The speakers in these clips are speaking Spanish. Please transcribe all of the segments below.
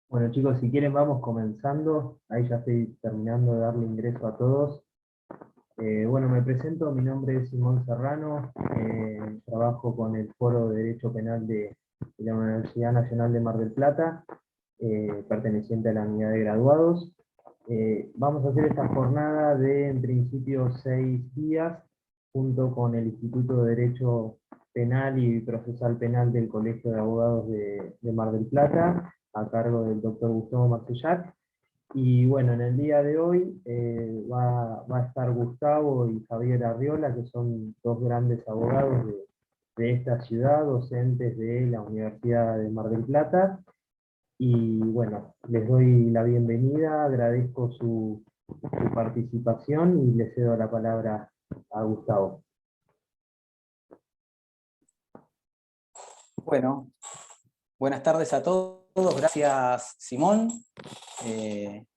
Bueno chicos, si quieren vamos comenzando. Ahí ya estoy terminando de darle ingreso a todos. Bueno, me presento, mi nombre es Simón Serrano, trabajo con el Foro de Derecho Penal de la Universidad Nacional de Mar del Plata, perteneciente a la unidad de graduados. Vamos a hacer esta jornada de, en principio, 6 días, junto con el Instituto de Derecho Penal y Procesal Penal del Colegio de Abogados de Mar del Plata, a cargo del doctor Gustavo Marcellac. Y bueno, en el día de hoy va a estar Gustavo y Javier Arriola, que son dos grandes abogados de esta ciudad, docentes de la Universidad de Mar del Plata. Y bueno, les doy la bienvenida, agradezco su participación y le cedo la palabra a Gustavo. Bueno, buenas tardes a todos. Gracias, Simón.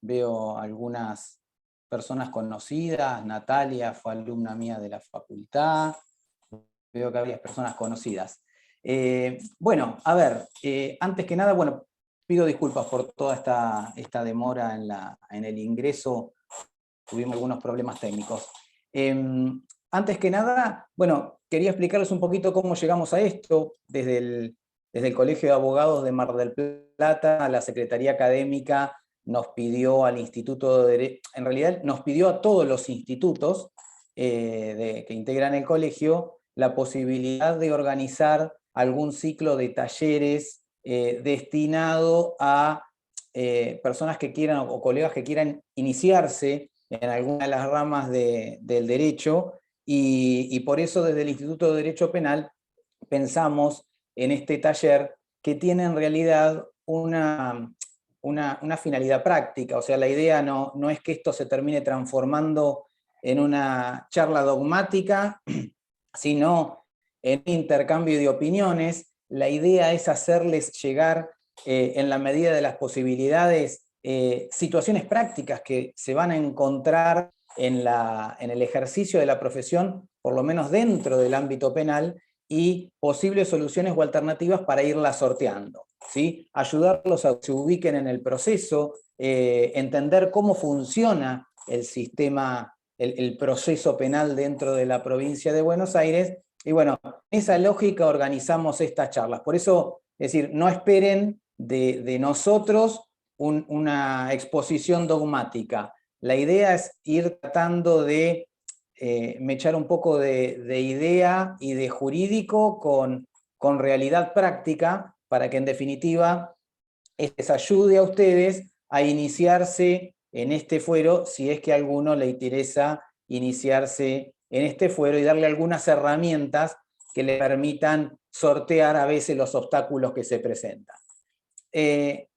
Veo algunas personas conocidas. Natalia fue alumna mía de la facultad. Veo que había personas conocidas. Bueno, a ver, antes que nada, bueno, pido disculpas por toda esta demora en el ingreso. Tuvimos algunos problemas técnicos. Antes que nada, bueno, quería explicarles un poquito cómo llegamos a esto. Desde el Colegio de Abogados de Mar del Plata, la Secretaría Académica nos pidió al Instituto de Derecho, en realidad nos pidió a todos los institutos que integran el colegio la posibilidad de organizar algún ciclo de talleres destinado a personas que quieran o colegas que quieran iniciarse en alguna de las ramas del derecho, y por eso desde el Instituto de Derecho Penal pensamos en este taller que tiene en realidad una finalidad práctica. O sea, la idea no es que esto se termine transformando en una charla dogmática, sino en un intercambio de opiniones. La idea es hacerles llegar, en la medida de las posibilidades, situaciones prácticas que se van a encontrar en el ejercicio de la profesión, por lo menos dentro del ámbito penal, y posibles soluciones o alternativas para irlas sorteando, ¿sí? Ayudarlos a que se ubiquen en el proceso, entender cómo funciona el sistema, el proceso penal dentro de la provincia de Buenos Aires. Y bueno, en esa lógica organizamos estas charlas. Por eso, es decir, no esperen de nosotros una exposición dogmática. La idea es ir tratando de mechar un poco de idea y de jurídico con realidad práctica, para que en definitiva les ayude a ustedes a iniciarse en este fuero, si es que a alguno le interesa iniciarse en este fuero, y darle algunas herramientas que le permitan sortear a veces los obstáculos que se presentan.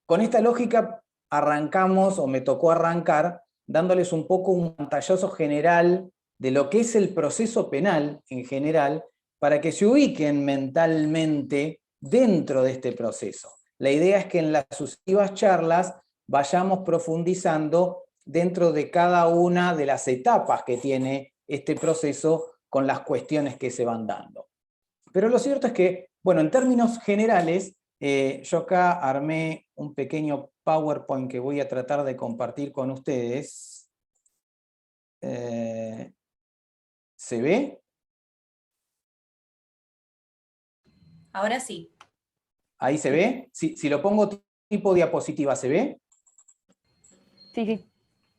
Con esta lógica arrancamos, o me tocó arrancar, dándoles un poco un pantallazo general de lo que es el proceso penal en general, para que se ubiquen mentalmente dentro de este proceso. La idea es que en las sucesivas charlas vayamos profundizando dentro de cada una de las etapas que tiene este proceso, con las cuestiones que se van dando. Pero lo cierto es que, bueno, en términos generales, yo acá armé un pequeño PowerPoint que voy a tratar de compartir con ustedes. ¿Se ve? Ahora sí. ¿Ahí se ve? Si lo pongo tipo diapositiva, ¿se ve? Sí, sí.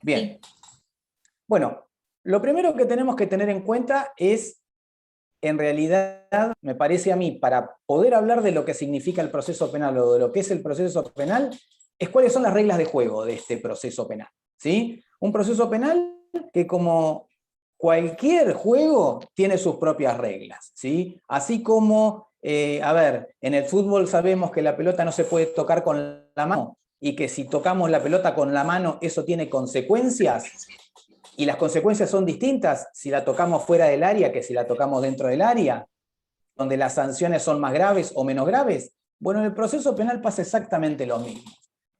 Bien. Sí. Bueno, lo primero que tenemos que tener en cuenta es, en realidad, me parece a mí, para poder hablar de lo que significa el proceso penal o de lo que es el proceso penal, es cuáles son las reglas de juego de este proceso penal, ¿sí? Un proceso penal que, como cualquier juego, tiene sus propias reglas, ¿sí? Así como, a ver, en el fútbol sabemos que la pelota no se puede tocar con la mano, y que si tocamos la pelota con la mano eso tiene consecuencias, y las consecuencias son distintas si la tocamos fuera del área que si la tocamos dentro del área, donde las sanciones son más graves o menos graves. Bueno, en el proceso penal pasa exactamente lo mismo.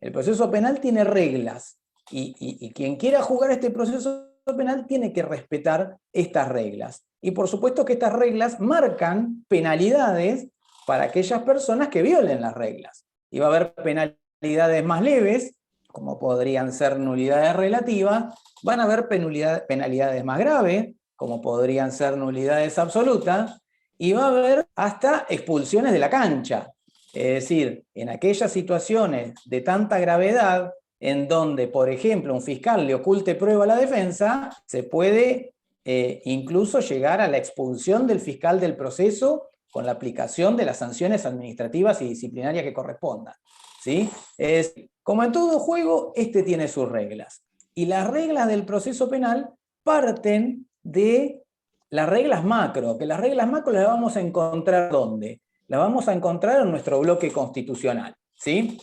El proceso penal tiene reglas, y quien quiera jugar este proceso penal tiene que respetar estas reglas. Y por supuesto que estas reglas marcan penalidades para aquellas personas que violen las reglas. Y va a haber penalidades penalidades más leves, como podrían ser nulidades relativas, van a haber penalidades más graves, como podrían ser nulidades absolutas, y va a haber hasta expulsiones de la cancha. Es decir, en aquellas situaciones de tanta gravedad, en donde, por ejemplo, un fiscal le oculte prueba a la defensa, se puede incluso llegar a la expulsión del fiscal del proceso con la aplicación de las sanciones administrativas y disciplinarias que correspondan, ¿sí? Como en todo juego, este tiene sus reglas. Y las reglas del proceso penal parten de las reglas macro, que las reglas macro las vamos a encontrar ¿dónde? Las vamos a encontrar en nuestro bloque constitucional, ¿sí?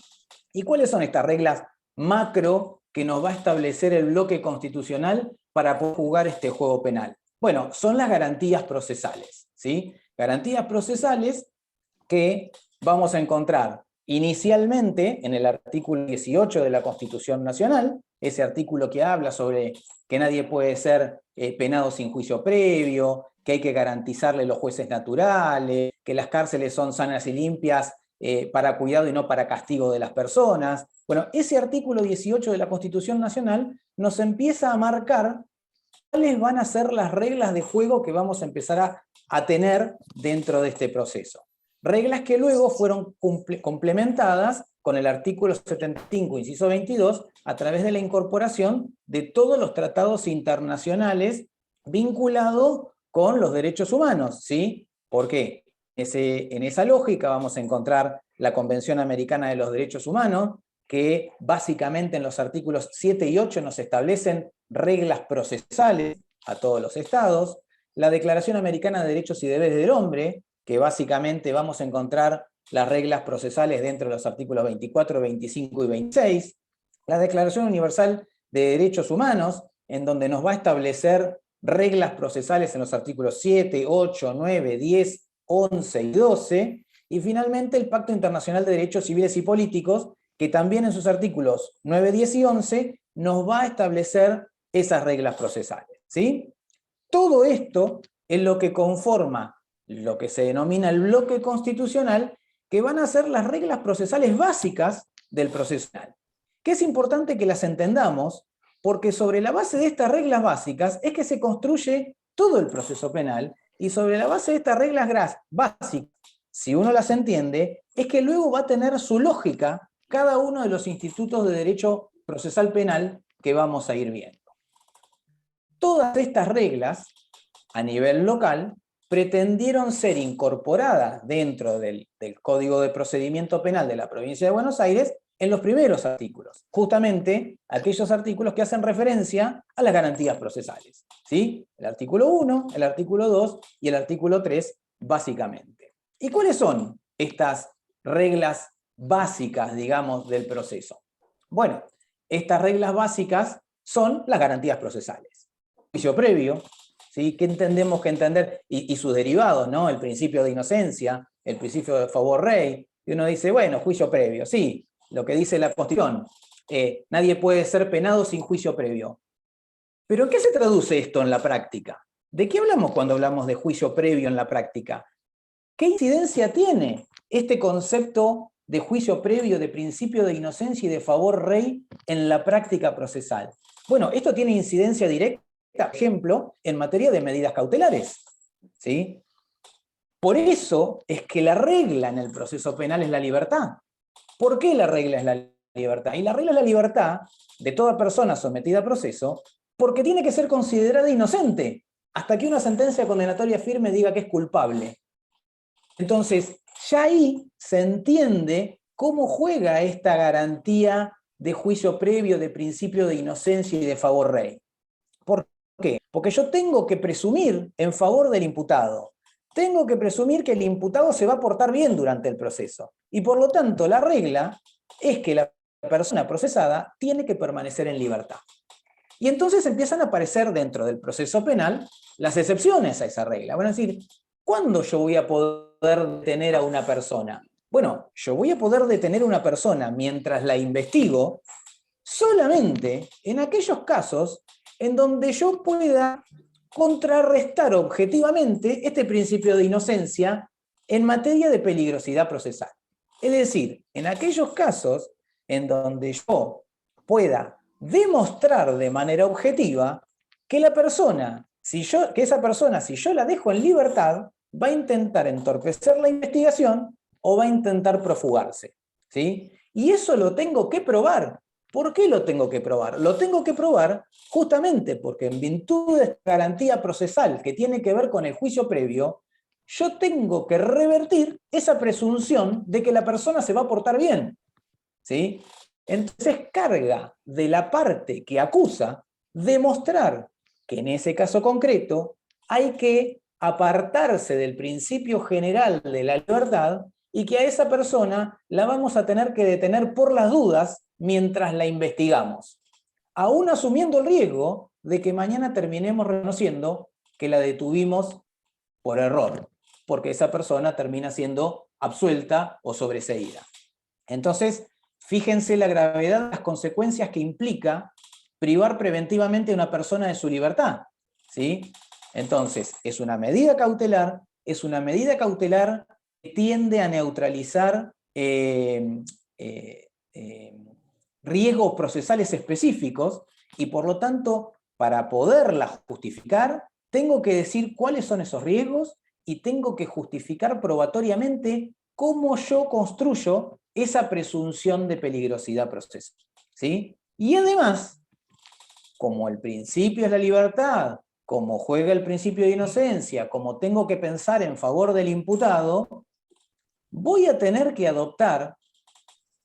¿Y cuáles son estas reglas macro que nos va a establecer el bloque constitucional para poder jugar este juego penal? Bueno, son las garantías procesales, ¿sí? Garantías procesales que vamos a encontrar inicialmente en el artículo 18 de la Constitución Nacional, ese artículo que habla sobre que nadie puede ser penado sin juicio previo, que hay que garantizarle los jueces naturales, que las cárceles son sanas y limpias para cuidado y no para castigo de las personas. Bueno, ese artículo 18 de la Constitución Nacional nos empieza a marcar cuáles van a ser las reglas de juego que vamos a empezar a tener dentro de este proceso. Reglas que luego fueron complementadas con el artículo 75, inciso 22, a través de la incorporación de todos los tratados internacionales vinculados con los derechos humanos, ¿sí? ¿Por qué? En esa lógica vamos a encontrar la Convención Americana de los Derechos Humanos, que básicamente en los artículos 7 y 8 nos establecen reglas procesales a todos los estados, la Declaración Americana de Derechos y Deberes del Hombre, que básicamente vamos a encontrar las reglas procesales dentro de los artículos 24, 25 y 26, la Declaración Universal de Derechos Humanos, en donde nos va a establecer reglas procesales en los artículos 7, 8, 9, 10, 11 y 12, y finalmente el Pacto Internacional de Derechos Civiles y Políticos, que también en sus artículos 9, 10 y 11 nos va a establecer esas reglas procesales, ¿sí? Todo esto es lo que conforma lo que se denomina el bloque constitucional, que van a ser las reglas procesales básicas del proceso penal. Que es importante que las entendamos, porque sobre la base de estas reglas básicas es que se construye todo el proceso penal, y sobre la base de estas reglas básicas, si uno las entiende, es que luego va a tener su lógica cada uno de los institutos de derecho procesal penal que vamos a ir viendo. Todas estas reglas, a nivel local, pretendieron ser incorporadas dentro del Código de Procedimiento Penal de la Provincia de Buenos Aires en los primeros artículos, justamente aquellos artículos que hacen referencia a las garantías procesales, ¿sí? El artículo 1, el artículo 2 y el artículo 3, básicamente. ¿Y cuáles son estas reglas básicas, digamos, del proceso? Bueno, estas reglas básicas son las garantías procesales. Juicio previo, ¿sí? ¿Qué entendemos que entender? Y sus derivados, ¿no? El principio de inocencia, el principio de favor rey. Y uno dice, bueno, juicio previo, sí, lo que dice la Constitución. Nadie puede ser penado sin juicio previo. ¿Pero qué se traduce esto en la práctica? ¿De qué hablamos cuando hablamos de juicio previo en la práctica? ¿Qué incidencia tiene este concepto de juicio previo, de principio de inocencia y de favor rey en la práctica procesal? Bueno, esto tiene incidencia directa, por ejemplo, en materia de medidas cautelares, ¿sí? Por eso es que la regla en el proceso penal es la libertad. ¿Por qué la regla es la libertad? Y la regla es la libertad de toda persona sometida a proceso porque tiene que ser considerada inocente hasta que una sentencia condenatoria firme diga que es culpable. Entonces, ya ahí se entiende cómo juega esta garantía de juicio previo, de principio de inocencia y de favor rey. ¿Por qué? Porque yo tengo que presumir en favor del imputado. Tengo que presumir que el imputado se va a portar bien durante el proceso. Y por lo tanto, la regla es que la persona procesada tiene que permanecer en libertad. Y entonces empiezan a aparecer dentro del proceso penal las excepciones a esa regla. Van a decir, ¿cuándo yo voy a poder detener a una persona? Bueno, yo voy a poder detener a una persona mientras la investigo solamente en aquellos casos en donde yo pueda contrarrestar objetivamente este principio de inocencia en materia de peligrosidad procesal. Es decir, en aquellos casos en donde yo pueda demostrar de manera objetiva que esa persona, si yo la dejo en libertad, va a intentar entorpecer la investigación o va a intentar profugarse, ¿sí? Y eso lo tengo que probar. ¿Por qué lo tengo que probar? Lo tengo que probar justamente porque en virtud de esta garantía procesal que tiene que ver con el juicio previo, yo tengo que revertir esa presunción de que la persona se va a portar bien, ¿sí? Entonces carga de la parte que acusa demostrar que en ese caso concreto hay que apartarse del principio general de la libertad y que a esa persona la vamos a tener que detener por las dudas mientras la investigamos, aún asumiendo el riesgo de que mañana terminemos reconociendo que la detuvimos por error, porque esa persona termina siendo absuelta o sobreseída. Entonces, fíjense la gravedad de las consecuencias que implica privar preventivamente a una persona de su libertad, ¿sí? Entonces, es una medida cautelar que tiende a neutralizar riesgos procesales específicos y por lo tanto, para poderla justificar, tengo que decir cuáles son esos riesgos y tengo que justificar probatoriamente cómo yo construyo esa presunción de peligrosidad procesal, ¿sí? Y además, como el principio es la libertad, como juega el principio de inocencia, como tengo que pensar en favor del imputado, voy a tener que adoptar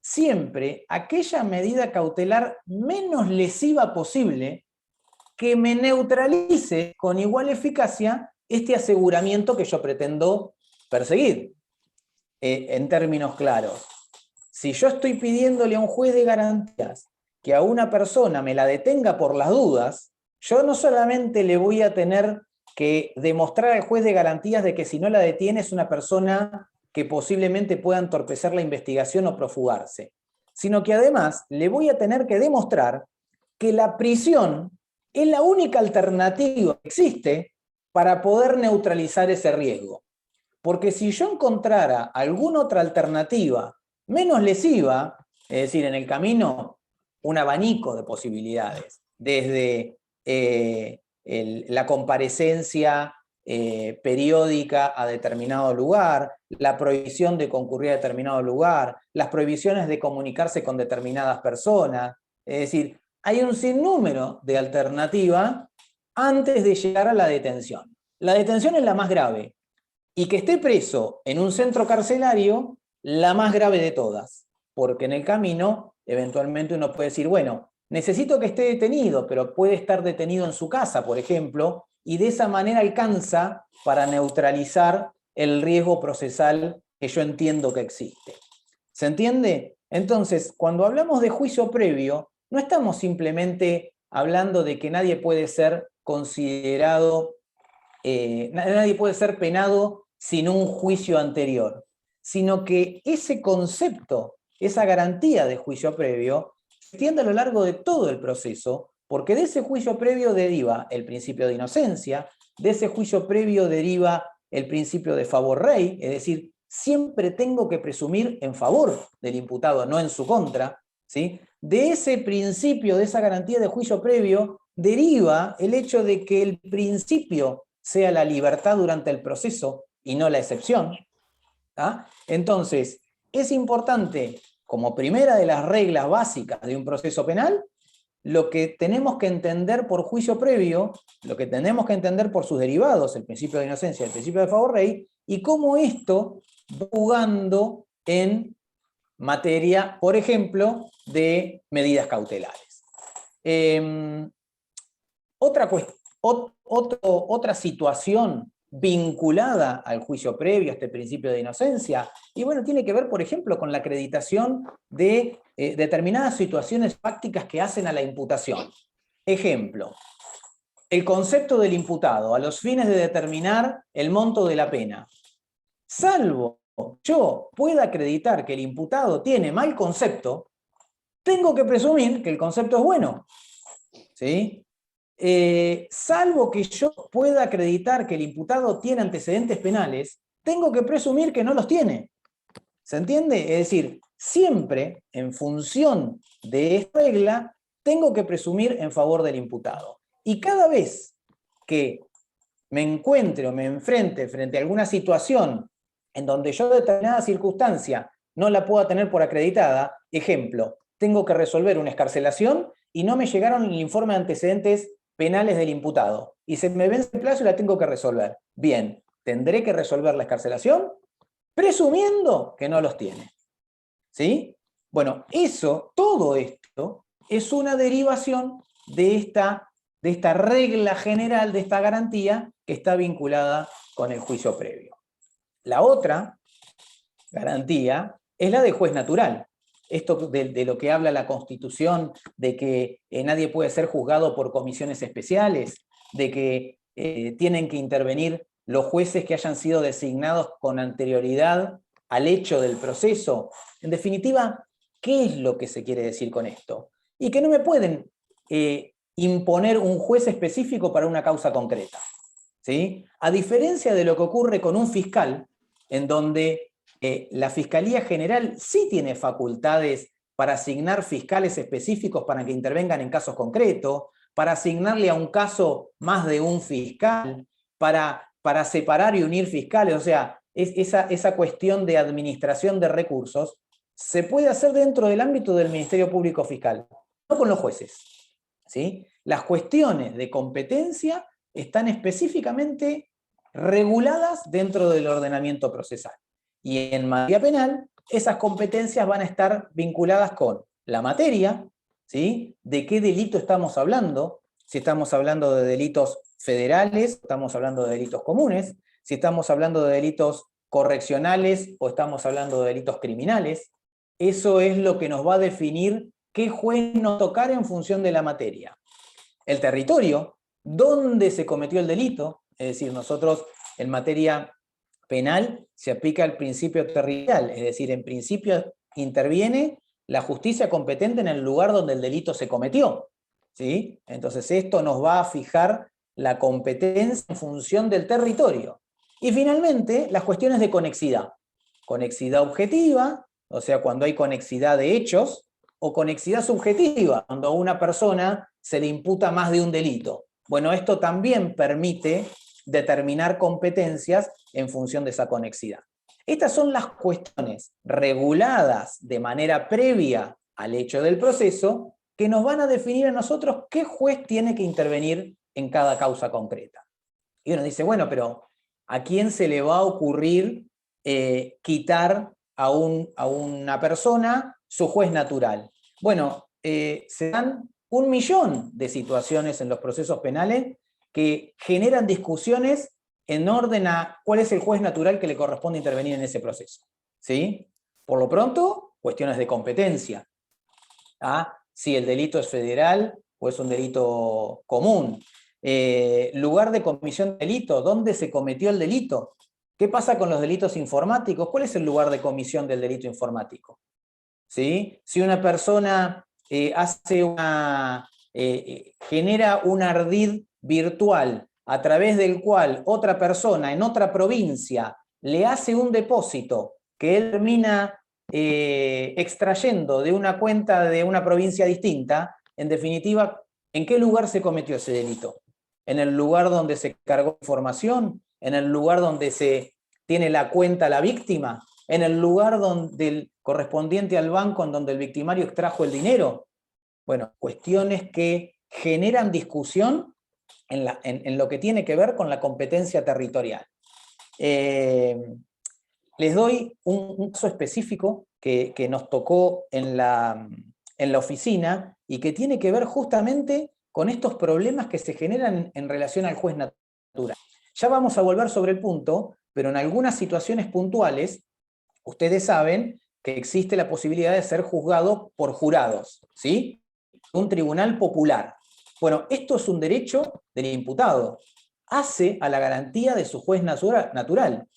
siempre aquella medida cautelar menos lesiva posible que me neutralice con igual eficacia este aseguramiento que yo pretendo perseguir. En términos claros, si yo estoy pidiéndole a un juez de garantías que a una persona me la detenga por las dudas, yo no solamente le voy a tener que demostrar al juez de garantías de que si no la detiene es una persona que posiblemente pueda entorpecer la investigación o profugarse, sino que además le voy a tener que demostrar que la prisión es la única alternativa que existe para poder neutralizar ese riesgo. Porque si yo encontrara alguna otra alternativa menos lesiva, es decir, en el camino un abanico de posibilidades, desde la comparecencia periódica a determinado lugar, la prohibición de concurrir a determinado lugar, las prohibiciones de comunicarse con determinadas personas, es decir, hay un sinnúmero de alternativas antes de llegar a la detención. La detención es la más grave, y que esté preso en un centro carcelario, la más grave de todas, porque en el camino eventualmente uno puede decir, bueno, necesito que esté detenido, pero puede estar detenido en su casa, por ejemplo, y de esa manera alcanza para neutralizar el riesgo procesal que yo entiendo que existe. ¿Se entiende? Entonces, cuando hablamos de juicio previo, no estamos simplemente hablando de que nadie puede ser considerado, nadie puede ser penado sin un juicio anterior, sino que ese concepto, esa garantía de juicio previo, se extiende a lo largo de todo el proceso, porque de ese juicio previo deriva el principio de inocencia, de ese juicio previo deriva el principio de favor rei, es decir, siempre tengo que presumir en favor del imputado, no en su contra, ¿sí? De ese principio, de esa garantía de juicio previo, deriva el hecho de que el principio sea la libertad durante el proceso y no la excepción. ¿Ah? Entonces, es importante, como primera de las reglas básicas de un proceso penal, lo que tenemos que entender por juicio previo, lo que tenemos que entender por sus derivados, el principio de inocencia, el principio de favor rei, y cómo esto va jugando en materia, por ejemplo, de medidas cautelares. Otra situación vinculada al juicio previo, a este principio de inocencia, y bueno, tiene que ver, por ejemplo, con la acreditación de determinadas situaciones fácticas que hacen a la imputación. Ejemplo, el concepto del imputado a los fines de determinar el monto de la pena. Salvo yo pueda acreditar que el imputado tiene mal concepto, tengo que presumir que el concepto es bueno, ¿sí? Salvo que yo pueda acreditar que el imputado tiene antecedentes penales, tengo que presumir que no los tiene. ¿Se entiende? Es decir, siempre, en función de esta regla, tengo que presumir en favor del imputado. Y cada vez que me encuentre o me enfrente frente a alguna situación en donde yo determinada circunstancia no la pueda tener por acreditada, ejemplo, tengo que resolver una excarcelación y no me llegaron el informe de antecedentes penales del imputado, y se me vence el plazo y la tengo que resolver. Bien, ¿tendré que resolver la excarcelación? Presumiendo que no los tiene. ¿Sí? Bueno, todo esto es una derivación de esta regla general, de esta garantía que está vinculada con el juicio previo. La otra garantía es la de juez natural. Esto de lo que habla la Constitución, de que nadie puede ser juzgado por comisiones especiales, de que tienen que intervenir los jueces que hayan sido designados con anterioridad al hecho del proceso. En definitiva, ¿qué es lo que se quiere decir con esto? Y que no me pueden imponer un juez específico para una causa concreta, ¿sí? A diferencia de lo que ocurre con un fiscal, en donde la Fiscalía General sí tiene facultades para asignar fiscales específicos para que intervengan en casos concretos, para asignarle a un caso más de un fiscal, para separar y unir fiscales. O sea, esa cuestión de administración de recursos se puede hacer dentro del ámbito del Ministerio Público Fiscal, no con los jueces, ¿sí? Las cuestiones de competencia están específicamente reguladas dentro del ordenamiento procesal. Y en materia penal, esas competencias van a estar vinculadas con la materia, ¿sí? De qué delito estamos hablando, si estamos hablando de delitos federales, estamos hablando de delitos comunes, si estamos hablando de delitos correccionales o estamos hablando de delitos criminales. Eso es lo que nos va a definir qué juez nos tocar en función de la materia. El territorio, dónde se cometió el delito, es decir, nosotros en materia penal se aplica el principio territorial, es decir, en principio interviene la justicia competente en el lugar donde el delito se cometió, ¿sí? Entonces esto nos va a fijar la competencia en función del territorio. Y finalmente, las cuestiones de conexidad. Conexidad objetiva, o sea, cuando hay conexidad de hechos, o conexidad subjetiva, cuando a una persona se le imputa más de un delito. Bueno, esto también permite determinar competencias en función de esa conexidad. Estas son las cuestiones reguladas de manera previa al hecho del proceso que nos van a definir a nosotros qué juez tiene que intervenir en cada causa concreta. Y uno dice, bueno, pero ¿a quién se le va a ocurrir quitar a una persona su juez natural? Bueno, se dan 1 millón de situaciones en los procesos penales que generan discusiones en orden a cuál es el juez natural que le corresponde intervenir en ese proceso, ¿sí? Por lo pronto, cuestiones de competencia. Si el delito es federal o es un delito común. Lugar de comisión de delito, ¿dónde se cometió el delito? ¿Qué pasa con los delitos informáticos? ¿Cuál es el lugar de comisión del delito informático? ¿Sí? Si una persona genera un ardid virtual a través del cual otra persona en otra provincia le hace un depósito que él termina extrayendo de una cuenta de una provincia distinta, en definitiva, ¿en qué lugar se cometió ese delito? ¿En el lugar donde se cargó información? ¿En el lugar donde se tiene la cuenta la víctima? ¿En el lugar correspondiente al banco en donde el victimario extrajo el dinero? Bueno, cuestiones que generan discusión en lo que tiene que ver con la competencia territorial. Les doy un caso específico que nos tocó en la oficina y que tiene que ver justamente con estos problemas que se generan en relación al juez natural. Ya vamos a volver sobre el punto, pero en algunas situaciones puntuales, ustedes saben que existe la posibilidad de ser juzgado por jurados, ¿sí? Un tribunal popular. Bueno, esto es un derecho del imputado. Hace a la garantía de su juez natural,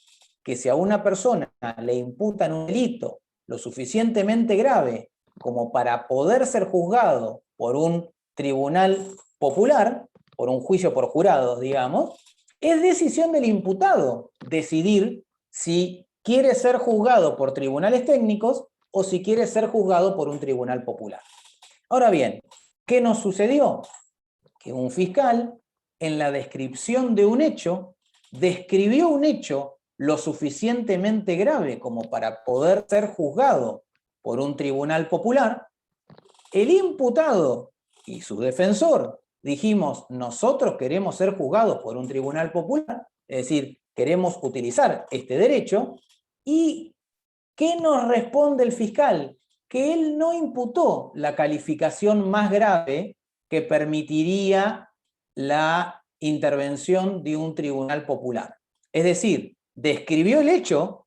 que si a una persona le imputan un delito lo suficientemente grave como para poder ser juzgado por un tribunal popular, por un juicio por jurados, digamos, es decisión del imputado decidir si quiere ser juzgado por tribunales técnicos o si quiere ser juzgado por un tribunal popular. Ahora bien, ¿qué nos sucedió? Que un fiscal, en la descripción de un hecho, describió un hecho lo suficientemente grave como para poder ser juzgado por un tribunal popular. El imputado y su defensor dijimos, nosotros queremos ser juzgados por un tribunal popular, es decir, queremos utilizar este derecho. ¿Y qué nos responde el fiscal? Que él no imputó la calificación más grave que permitiría la intervención de un tribunal popular. Es decir, describió el hecho,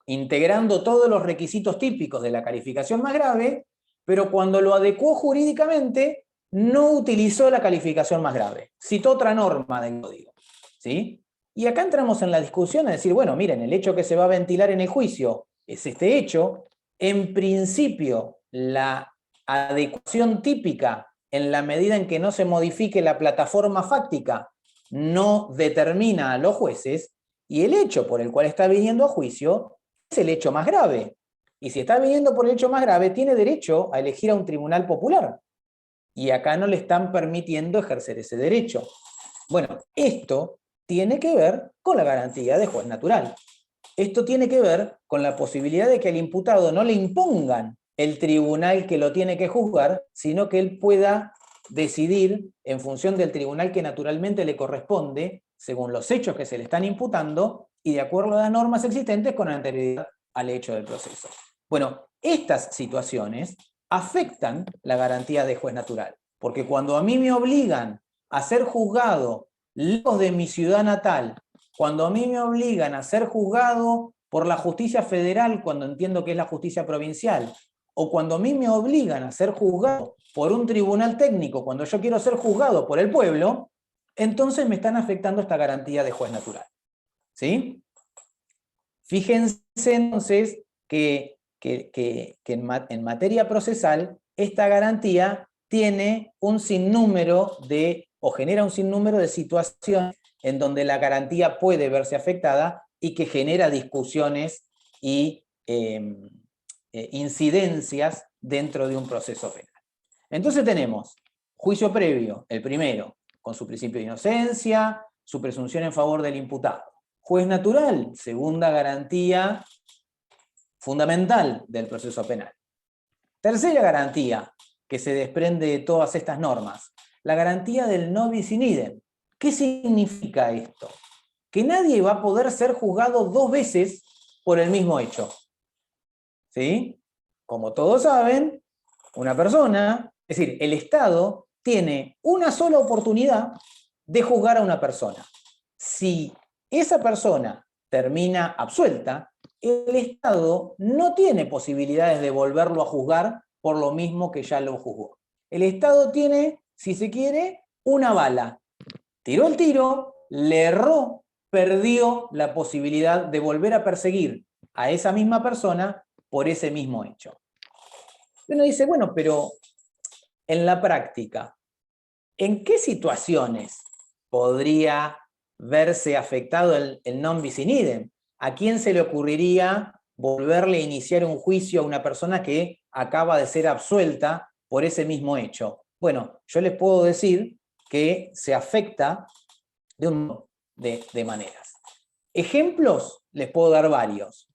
integrando todos los requisitos típicos de la calificación más grave, pero cuando lo adecuó jurídicamente, no utilizó la calificación más grave. Citó otra norma del código. ¿Sí? Y acá entramos en la discusión de decir, bueno, miren, el hecho que se va a ventilar en el juicio es este hecho. En principio, la adecuación típica, en la medida en que no se modifique la plataforma fáctica, no determina a los jueces, y el hecho por el cual está viniendo a juicio es el hecho más grave. Y si está viniendo por el hecho más grave, tiene derecho a elegir a un tribunal popular. Y acá no le están permitiendo ejercer ese derecho. Bueno, esto tiene que ver con la garantía de juez natural. Esto tiene que ver con la posibilidad de que al imputado no le impongan el tribunal que lo tiene que juzgar, sino que él pueda decidir en función del tribunal que naturalmente le corresponde, según los hechos que se le están imputando y de acuerdo a las normas existentes con anterioridad al hecho del proceso. Bueno, estas situaciones afectan la garantía de juez natural, porque cuando a mí me obligan a ser juzgado lejos de mi ciudad natal, cuando a mí me obligan a ser juzgado por la justicia federal cuando entiendo que es la justicia provincial, o cuando a mí me obligan a ser juzgado por un tribunal técnico cuando yo quiero ser juzgado por el pueblo, entonces me están afectando esta garantía de juez natural. ¿Sí? Fíjense entonces que en materia procesal esta garantía tiene un sinnúmero o genera un sinnúmero de situaciones en donde la garantía puede verse afectada y que genera discusiones y incidencias dentro de un proceso penal. Entonces tenemos juicio previo, el primero, con su principio de inocencia, su presunción en favor del imputado. Juez natural, segunda garantía fundamental del proceso penal. Tercera garantía que se desprende de todas estas normas, la garantía del non bis in idem. ¿Qué significa esto? Que nadie va a poder ser juzgado dos veces por el mismo hecho. ¿Sí? Como todos saben, una persona, es decir, el Estado tiene una sola oportunidad de juzgar a una persona. Si esa persona termina absuelta, el Estado no tiene posibilidades de volverlo a juzgar por lo mismo que ya lo juzgó. El Estado tiene, si se quiere, una bala. Tiró el tiro, le erró, perdió la posibilidad de volver a perseguir a esa misma persona por ese mismo hecho. Uno dice, bueno, pero en la práctica, ¿en qué situaciones podría verse afectado el non bis in idem? ¿A quién se le ocurriría volverle a iniciar un juicio a una persona que acaba de ser absuelta por ese mismo hecho? Bueno, yo les puedo decir que se afecta de maneras. Ejemplos, les puedo dar varios.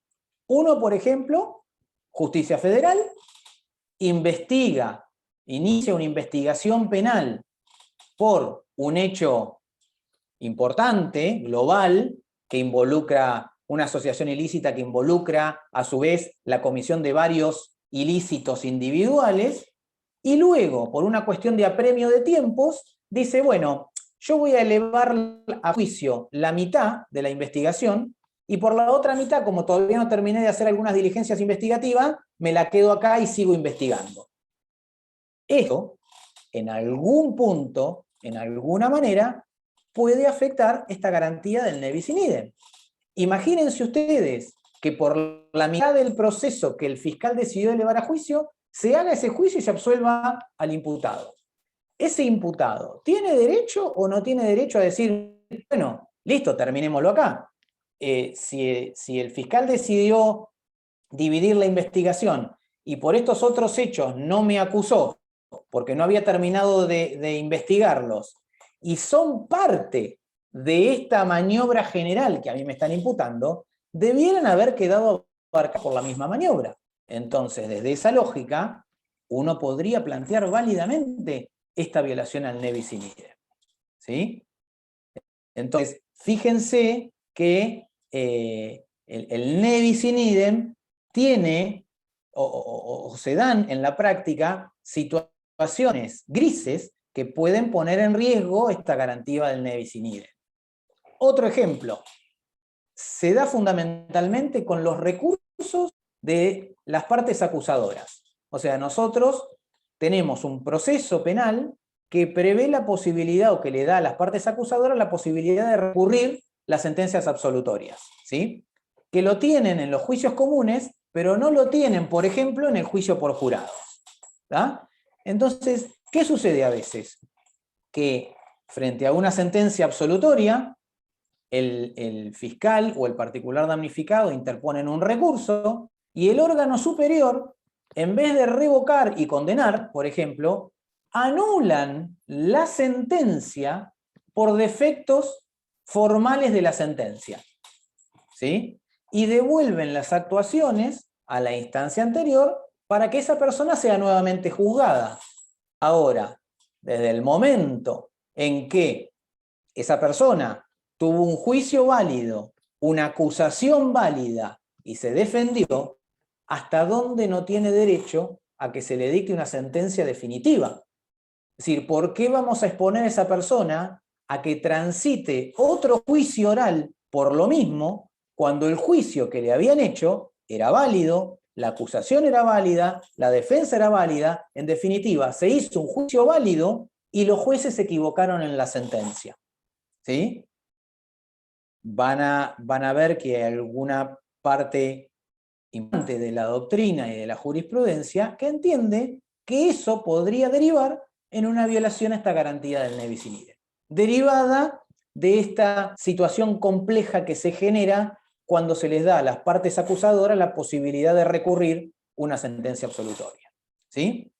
Uno, por ejemplo, Justicia Federal inicia una investigación penal por un hecho importante, global, que involucra una asociación ilícita que involucra a su vez la comisión de varios ilícitos individuales, y luego, por una cuestión de apremio de tiempos, dice, bueno, yo voy a elevar a juicio la mitad de la investigación, y por la otra mitad, como todavía no terminé de hacer algunas diligencias investigativas, me la quedo acá y sigo investigando. Esto, en algún punto, en alguna manera, puede afectar esta garantía del ne bis in idem. Imagínense ustedes que por la mitad del proceso que el fiscal decidió elevar a juicio, se haga ese juicio y se absuelva al imputado. Ese imputado, ¿tiene derecho o no tiene derecho a decir, bueno, listo, terminémoslo acá? Si el fiscal decidió dividir la investigación y por estos otros hechos no me acusó, porque no había terminado de investigarlos, y son parte de esta maniobra general que a mí me están imputando, debieran haber quedado abarcados por la misma maniobra. Entonces, desde esa lógica, uno podría plantear válidamente esta violación al ne bis in idem. ¿Sí? Entonces, fíjense que el ne bis in idem tiene, o se dan en la práctica, situaciones grises que pueden poner en riesgo esta garantía del ne bis in idem. Otro ejemplo, se da fundamentalmente con los recursos de las partes acusadoras. O sea, nosotros tenemos un proceso penal que prevé la posibilidad, o que le da a las partes acusadoras la posibilidad de recurrir las sentencias absolutorias, ¿sí? Que lo tienen en los juicios comunes, pero no lo tienen, por ejemplo, en el juicio por jurados. ¿Tá? Entonces, ¿qué sucede a veces? Que frente a una sentencia absolutoria, el fiscal o el particular damnificado interponen un recurso y el órgano superior, en vez de revocar y condenar, por ejemplo, anulan la sentencia por defectos formales de la sentencia, ¿sí? Y devuelven las actuaciones a la instancia anterior para que esa persona sea nuevamente juzgada. Ahora, desde el momento en que esa persona tuvo un juicio válido, una acusación válida y se defendió, ¿hasta dónde no tiene derecho a que se le dicte una sentencia definitiva? Es decir, ¿por qué vamos a exponer a esa persona a que transite otro juicio oral por lo mismo, cuando el juicio que le habían hecho era válido, la acusación era válida, la defensa era válida? En definitiva, se hizo un juicio válido y los jueces se equivocaron en la sentencia. ¿Sí? Van a ver que hay alguna parte importante de la doctrina y de la jurisprudencia que entiende que eso podría derivar en una violación a esta garantía del ne bis in idem, derivada de esta situación compleja que se genera cuando se les da a las partes acusadoras la posibilidad de recurrir una sentencia absolutoria. ¿Sí?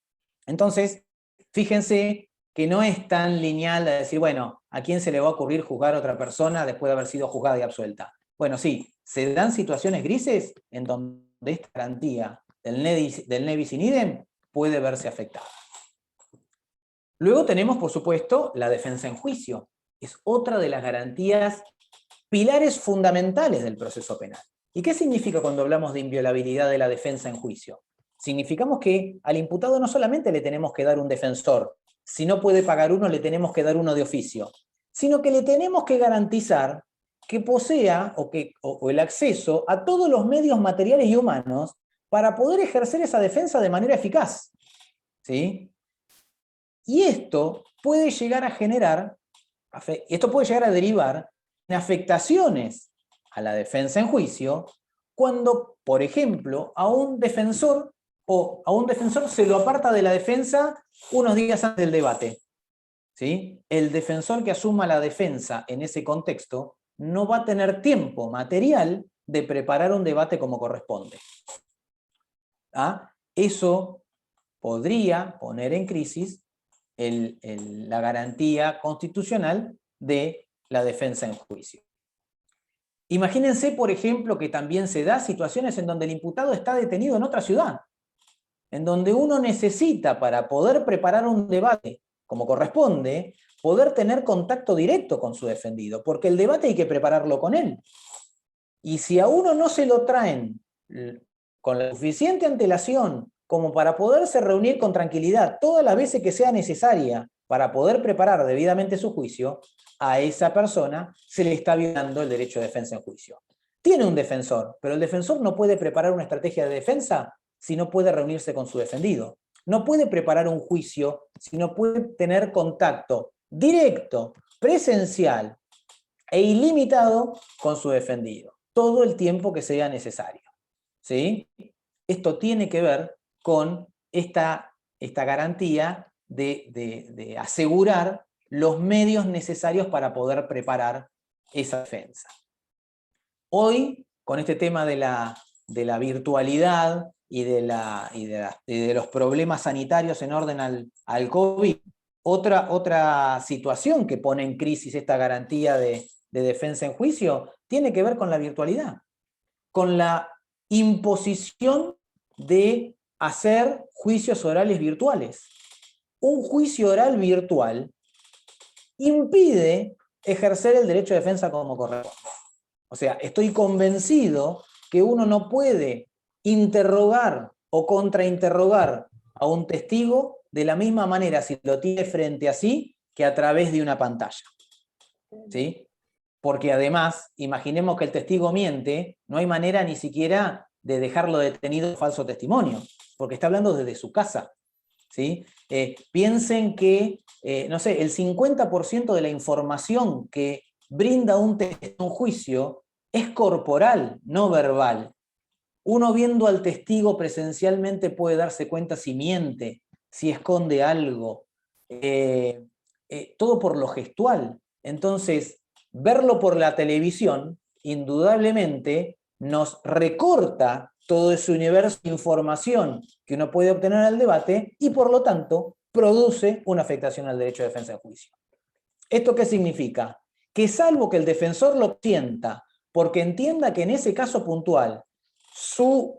Entonces, fíjense que no es tan lineal de decir, bueno, ¿a quién se le va a ocurrir juzgar a otra persona después de haber sido juzgada y absuelta? Bueno, sí, se dan situaciones grises en donde esta garantía del ne bis in idem puede verse afectada. Luego tenemos, por supuesto, la defensa en juicio. Es otra de las garantías, pilares fundamentales del proceso penal. ¿Y qué significa cuando hablamos de inviolabilidad de la defensa en juicio? Significamos que al imputado no solamente le tenemos que dar un defensor, si no puede pagar uno, le tenemos que dar uno de oficio, sino que le tenemos que garantizar que posea o el acceso a todos los medios materiales y humanos para poder ejercer esa defensa de manera eficaz. ¿Sí? Y esto puede llegar a generar, esto puede llegar a derivar en afectaciones a la defensa en juicio cuando, por ejemplo, a un defensor se lo aparta de la defensa unos días antes del debate. ¿Sí? El defensor que asuma la defensa en ese contexto no va a tener tiempo material de preparar un debate como corresponde. ¿Ah? Eso podría poner en crisis la garantía constitucional de la defensa en juicio. Imagínense, por ejemplo, que también se da situaciones en donde el imputado está detenido en otra ciudad, en donde uno necesita, para poder preparar un debate como corresponde, poder tener contacto directo con su defendido, porque el debate hay que prepararlo con él. Y si a uno no se lo traen con la suficiente antelación como para poderse reunir con tranquilidad todas las veces que sea necesaria para poder preparar debidamente su juicio, a esa persona se le está violando el derecho de defensa en juicio. Tiene un defensor, pero el defensor no puede preparar una estrategia de defensa si no puede reunirse con su defendido. No puede preparar un juicio si no puede tener contacto directo, presencial e ilimitado con su defendido, todo el tiempo que sea necesario. ¿Sí? Esto tiene que ver con esta garantía de asegurar los medios necesarios para poder preparar esa defensa. Hoy, con este tema de la de la virtualidad y de los problemas sanitarios en orden al COVID, otra situación que pone en crisis esta garantía de defensa en juicio tiene que ver con la virtualidad, con la imposición de hacer juicios orales virtuales. Un juicio oral virtual impide ejercer el derecho de defensa como corresponde. O sea, estoy convencido que uno no puede interrogar o contrainterrogar a un testigo de la misma manera si lo tiene frente a sí que a través de una pantalla. ¿Sí? Porque además, imaginemos que el testigo miente, no hay manera ni siquiera de dejarlo detenido en falso testimonio, porque está hablando desde su casa. ¿Sí? Piensen que, no sé, el 50% de la información que brinda un testigo en juicio es corporal, no verbal. Uno viendo al testigo presencialmente puede darse cuenta si miente, si esconde algo, todo por lo gestual. Entonces, verlo por la televisión, indudablemente, nos recorta todo ese universo de información que uno puede obtener en el debate y, por lo tanto, produce una afectación al derecho de defensa en juicio. ¿Esto qué significa? Que salvo que el defensor lo sienta porque entienda que en ese caso puntual su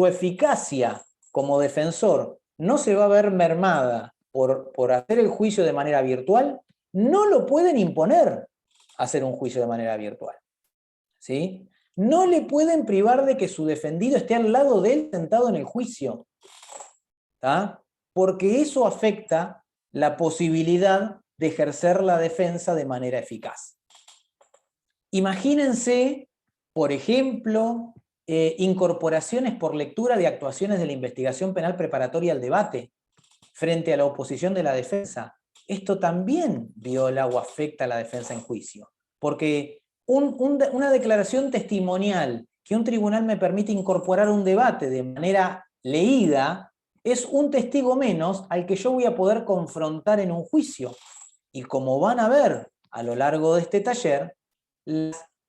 eficacia como defensor no se va a ver mermada por hacer el juicio de manera virtual, no lo pueden imponer hacer un juicio de manera virtual. ¿Sí? No le pueden privar de que su defendido esté al lado de él sentado en el juicio. ¿Tá? Porque eso afecta la posibilidad de ejercer la defensa de manera eficaz. Imagínense, por ejemplo, incorporaciones por lectura de actuaciones de la investigación penal preparatoria al debate frente a la oposición de la defensa. Esto también viola o afecta a la defensa en juicio, porque una declaración testimonial que un tribunal me permite incorporar un debate de manera leída es un testigo menos al que yo voy a poder confrontar en un juicio. Y como van a ver a lo largo de este taller,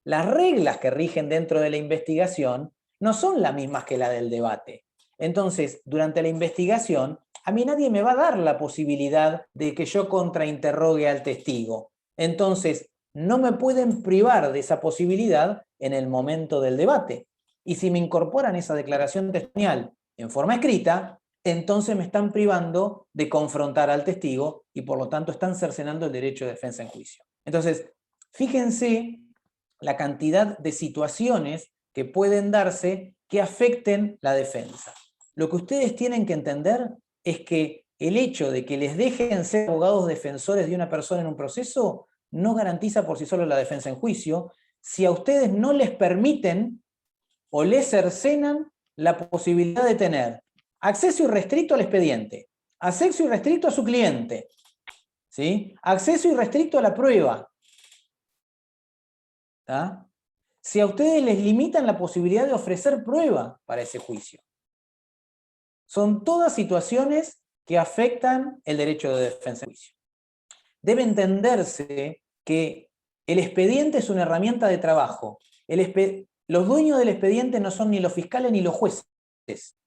las reglas que rigen dentro de la investigación no son las mismas que la del debate. Entonces, durante la investigación, a mí nadie me va a dar la posibilidad de que yo contrainterrogue al testigo. Entonces, no me pueden privar de esa posibilidad en el momento del debate. Y si me incorporan esa declaración testimonial en forma escrita, entonces me están privando de confrontar al testigo y por lo tanto están cercenando el derecho de defensa en juicio. Entonces, fíjense la cantidad de situaciones que pueden darse que afecten la defensa. Lo que ustedes tienen que entender es que el hecho de que les dejen ser abogados defensores de una persona en un proceso no garantiza por sí solo la defensa en juicio si a ustedes no les permiten o les cercenan la posibilidad de tener acceso irrestricto al expediente, acceso irrestricto a su cliente, ¿sí? Acceso irrestricto a la prueba. ¿Tá? Si a ustedes les limitan la posibilidad de ofrecer prueba para ese juicio. Son todas situaciones que afectan el derecho de defensa en juicio. Debe entenderse que el expediente es una herramienta de trabajo. Los dueños del expediente no son ni los fiscales ni los jueces.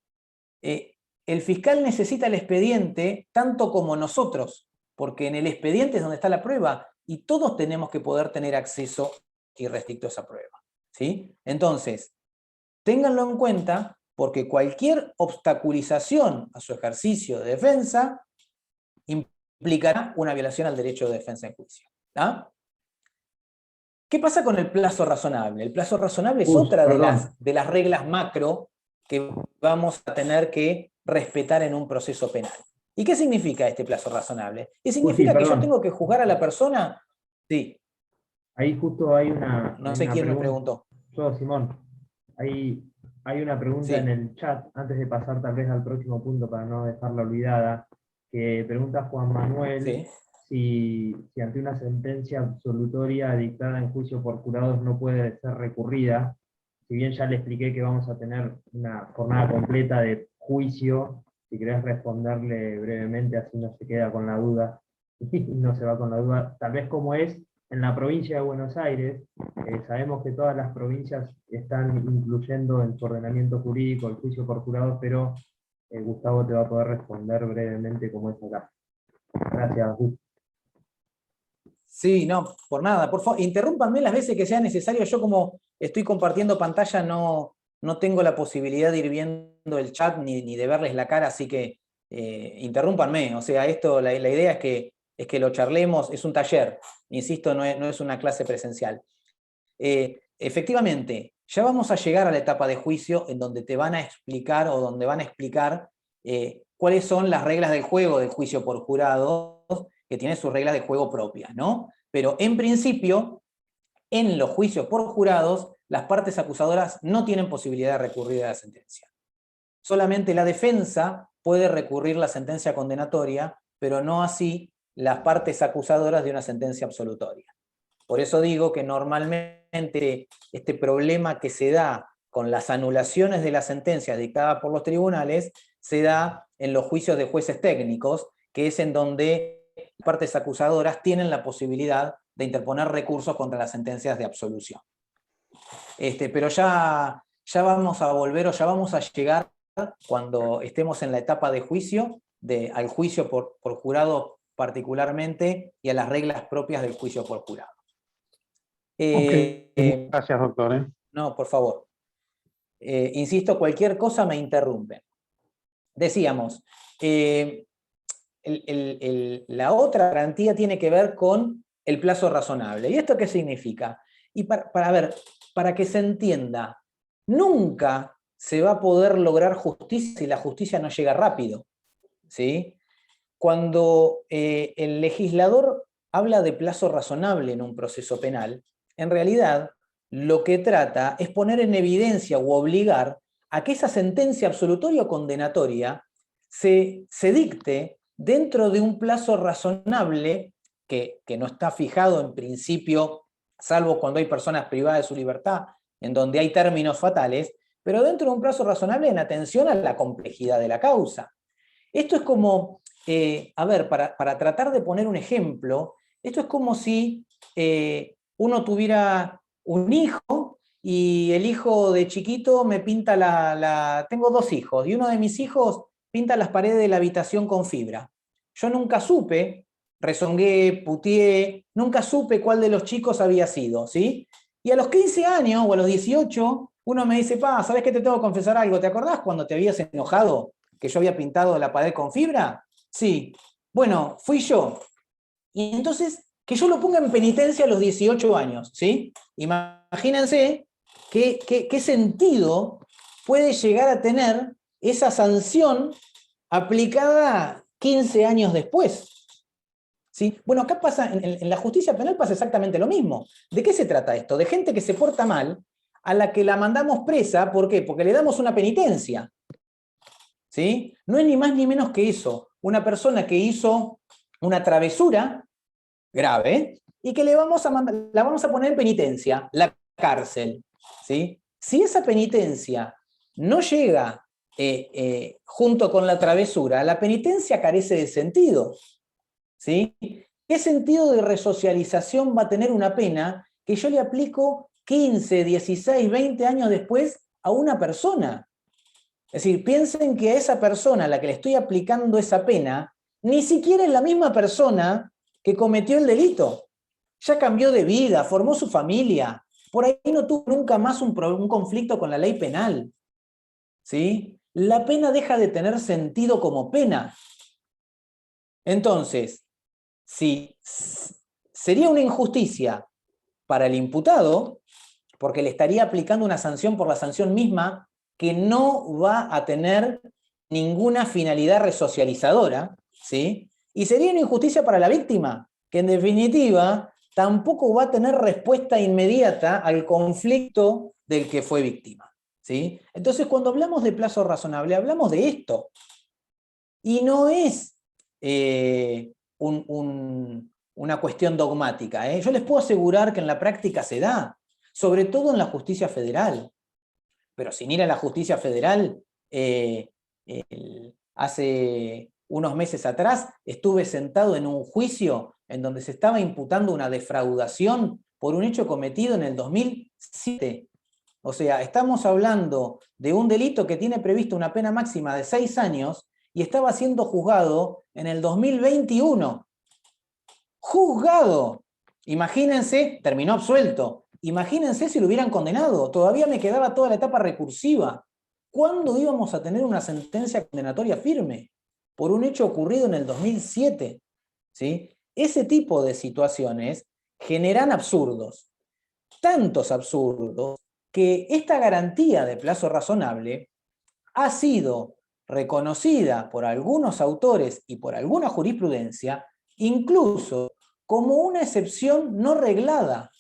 El fiscal necesita el expediente tanto como nosotros, porque en el expediente es donde está la prueba y todos tenemos que poder tener acceso irrestricto a esa prueba. ¿Sí? Entonces, ténganlo en cuenta porque cualquier obstaculización a su ejercicio de defensa implicará una violación al derecho de defensa en juicio. ¿Ah? ¿Qué pasa con el plazo razonable? El plazo razonable es otra de las reglas macro que vamos a tener que respetar en un proceso penal. ¿Y qué significa este plazo razonable? ¿Y significa que yo tengo que juzgar a la persona? Sí. Ahí justo hay una... No sé quién me preguntó. Yo, Simón. Hay una pregunta en el chat, antes de pasar tal vez al próximo punto para no dejarla olvidada, que pregunta Juan Manuel si ante una sentencia absolutoria dictada en juicio por jurados no puede ser recurrida. Si bien ya le expliqué que vamos a tener una jornada completa de juicio, si querés responderle brevemente, así no se queda con la duda, y no se va con la duda, tal vez cómo es en la provincia de Buenos Aires, sabemos que todas las provincias están incluyendo en su ordenamiento jurídico el juicio por jurado, pero Gustavo te va a poder responder brevemente cómo es acá. Gracias, Gustavo. Sí, no, por nada, por favor, interrúmpanme las veces que sea necesario. Yo, como estoy compartiendo pantalla, no tengo la posibilidad de ir viendo el chat ni de verles la cara, así que interrúmpanme. O sea, esto, la idea es que lo charlemos, es un taller, insisto, no es una clase presencial. Efectivamente, ya vamos a llegar a la etapa de juicio en donde te van a explicar, o donde van a explicar cuáles son las reglas del juego del juicio por jurados, que tiene sus reglas de juego propias, ¿no? Pero en principio, en los juicios por jurados, las partes acusadoras no tienen posibilidad de recurrir a la sentencia. Solamente la defensa puede recurrir la sentencia condenatoria, pero no así las partes acusadoras de una sentencia absolutoria. Por eso digo que normalmente este problema que se da con las anulaciones de las sentencias dictadas por los tribunales se da en los juicios de jueces técnicos, que es en donde las partes acusadoras tienen la posibilidad de interponer recursos contra las sentencias de absolución. Pero ya vamos a volver, o ya vamos a llegar, cuando estemos en la etapa de juicio, al juicio por jurado particularmente, y a las reglas propias del juicio por jurado. Gracias, doctor. No, por favor. Insisto, cualquier cosa me interrumpen. Decíamos, la otra garantía tiene que ver con el plazo razonable. ¿Y esto qué significa? Y para que se entienda, nunca se va a poder lograr justicia si la justicia no llega rápido, ¿sí? Cuando el legislador habla de plazo razonable en un proceso penal, en realidad lo que trata es poner en evidencia o obligar a que esa sentencia absolutoria o condenatoria se dicte dentro de un plazo razonable que no está fijado en principio, salvo cuando hay personas privadas de su libertad, en donde hay términos fatales, pero dentro de un plazo razonable en atención a la complejidad de la causa. Esto es como, para tratar de poner un ejemplo, esto es como si uno tuviera un hijo y el hijo de chiquito me pinta tengo 2 hijos, y uno de mis hijos pinta las paredes de la habitación con fibra. Yo nunca supe, rezongué, puteé, nunca supe cuál de los chicos había sido, ¿sí? Y a los 15 años o a los 18, uno me dice, ¿sabés qué? Te tengo que confesar algo. ¿Te acordás cuando te habías enojado que yo había pintado la pared con fibra? Sí. Bueno, fui yo. Y entonces, que yo lo ponga en penitencia a los 18 años, ¿sí? Imagínense qué sentido puede llegar a tener esa sanción aplicada 15 años después. ¿Sí? Bueno, acá pasa, en la justicia penal pasa exactamente lo mismo. ¿De qué se trata esto? De gente que se porta mal, a la que la mandamos presa, ¿por qué? Porque le damos una penitencia. ¿Sí? No es ni más ni menos que eso. Una persona que hizo una travesura grave y que la vamos a poner en penitencia, la cárcel. ¿Sí? Si esa penitencia no llega junto con la travesura, la penitencia carece de sentido. ¿Sí? ¿Qué sentido de resocialización va a tener una pena que yo le aplico 15, 16, 20 años después a una persona? Es decir, piensen que a esa persona a la que le estoy aplicando esa pena, ni siquiera es la misma persona que cometió el delito. Ya cambió de vida, formó su familia, por ahí no tuvo nunca más un conflicto con la ley penal. ¿Sí? La pena deja de tener sentido como pena. Entonces, si sería una injusticia para el imputado, porque le estaría aplicando una sanción por la sanción misma que no va a tener ninguna finalidad resocializadora, ¿sí? Y sería una injusticia para la víctima, que en definitiva tampoco va a tener respuesta inmediata al conflicto del que fue víctima, ¿sí? Entonces, cuando hablamos de plazo razonable, hablamos de esto. Y no es una cuestión dogmática. Yo les puedo asegurar que en la práctica se da, sobre todo en la justicia federal. Pero sin ir a la justicia federal, hace unos meses atrás estuve sentado en un juicio en donde se estaba imputando una defraudación por un hecho cometido en el 2007. O sea, estamos hablando de un delito que tiene previsto una pena máxima de 6 años y estaba siendo juzgado en el 2021. ¡Juzgado! Imagínense, terminó absuelto. Imagínense si lo hubieran condenado. Todavía me quedaba toda la etapa recursiva. ¿Cuándo íbamos a tener una sentencia condenatoria firme? Por un hecho ocurrido en el 2007. ¿Sí? Ese tipo de situaciones generan absurdos. Tantos absurdos que esta garantía de plazo razonable ha sido reconocida por algunos autores y por alguna jurisprudencia, incluso como una excepción no reglada.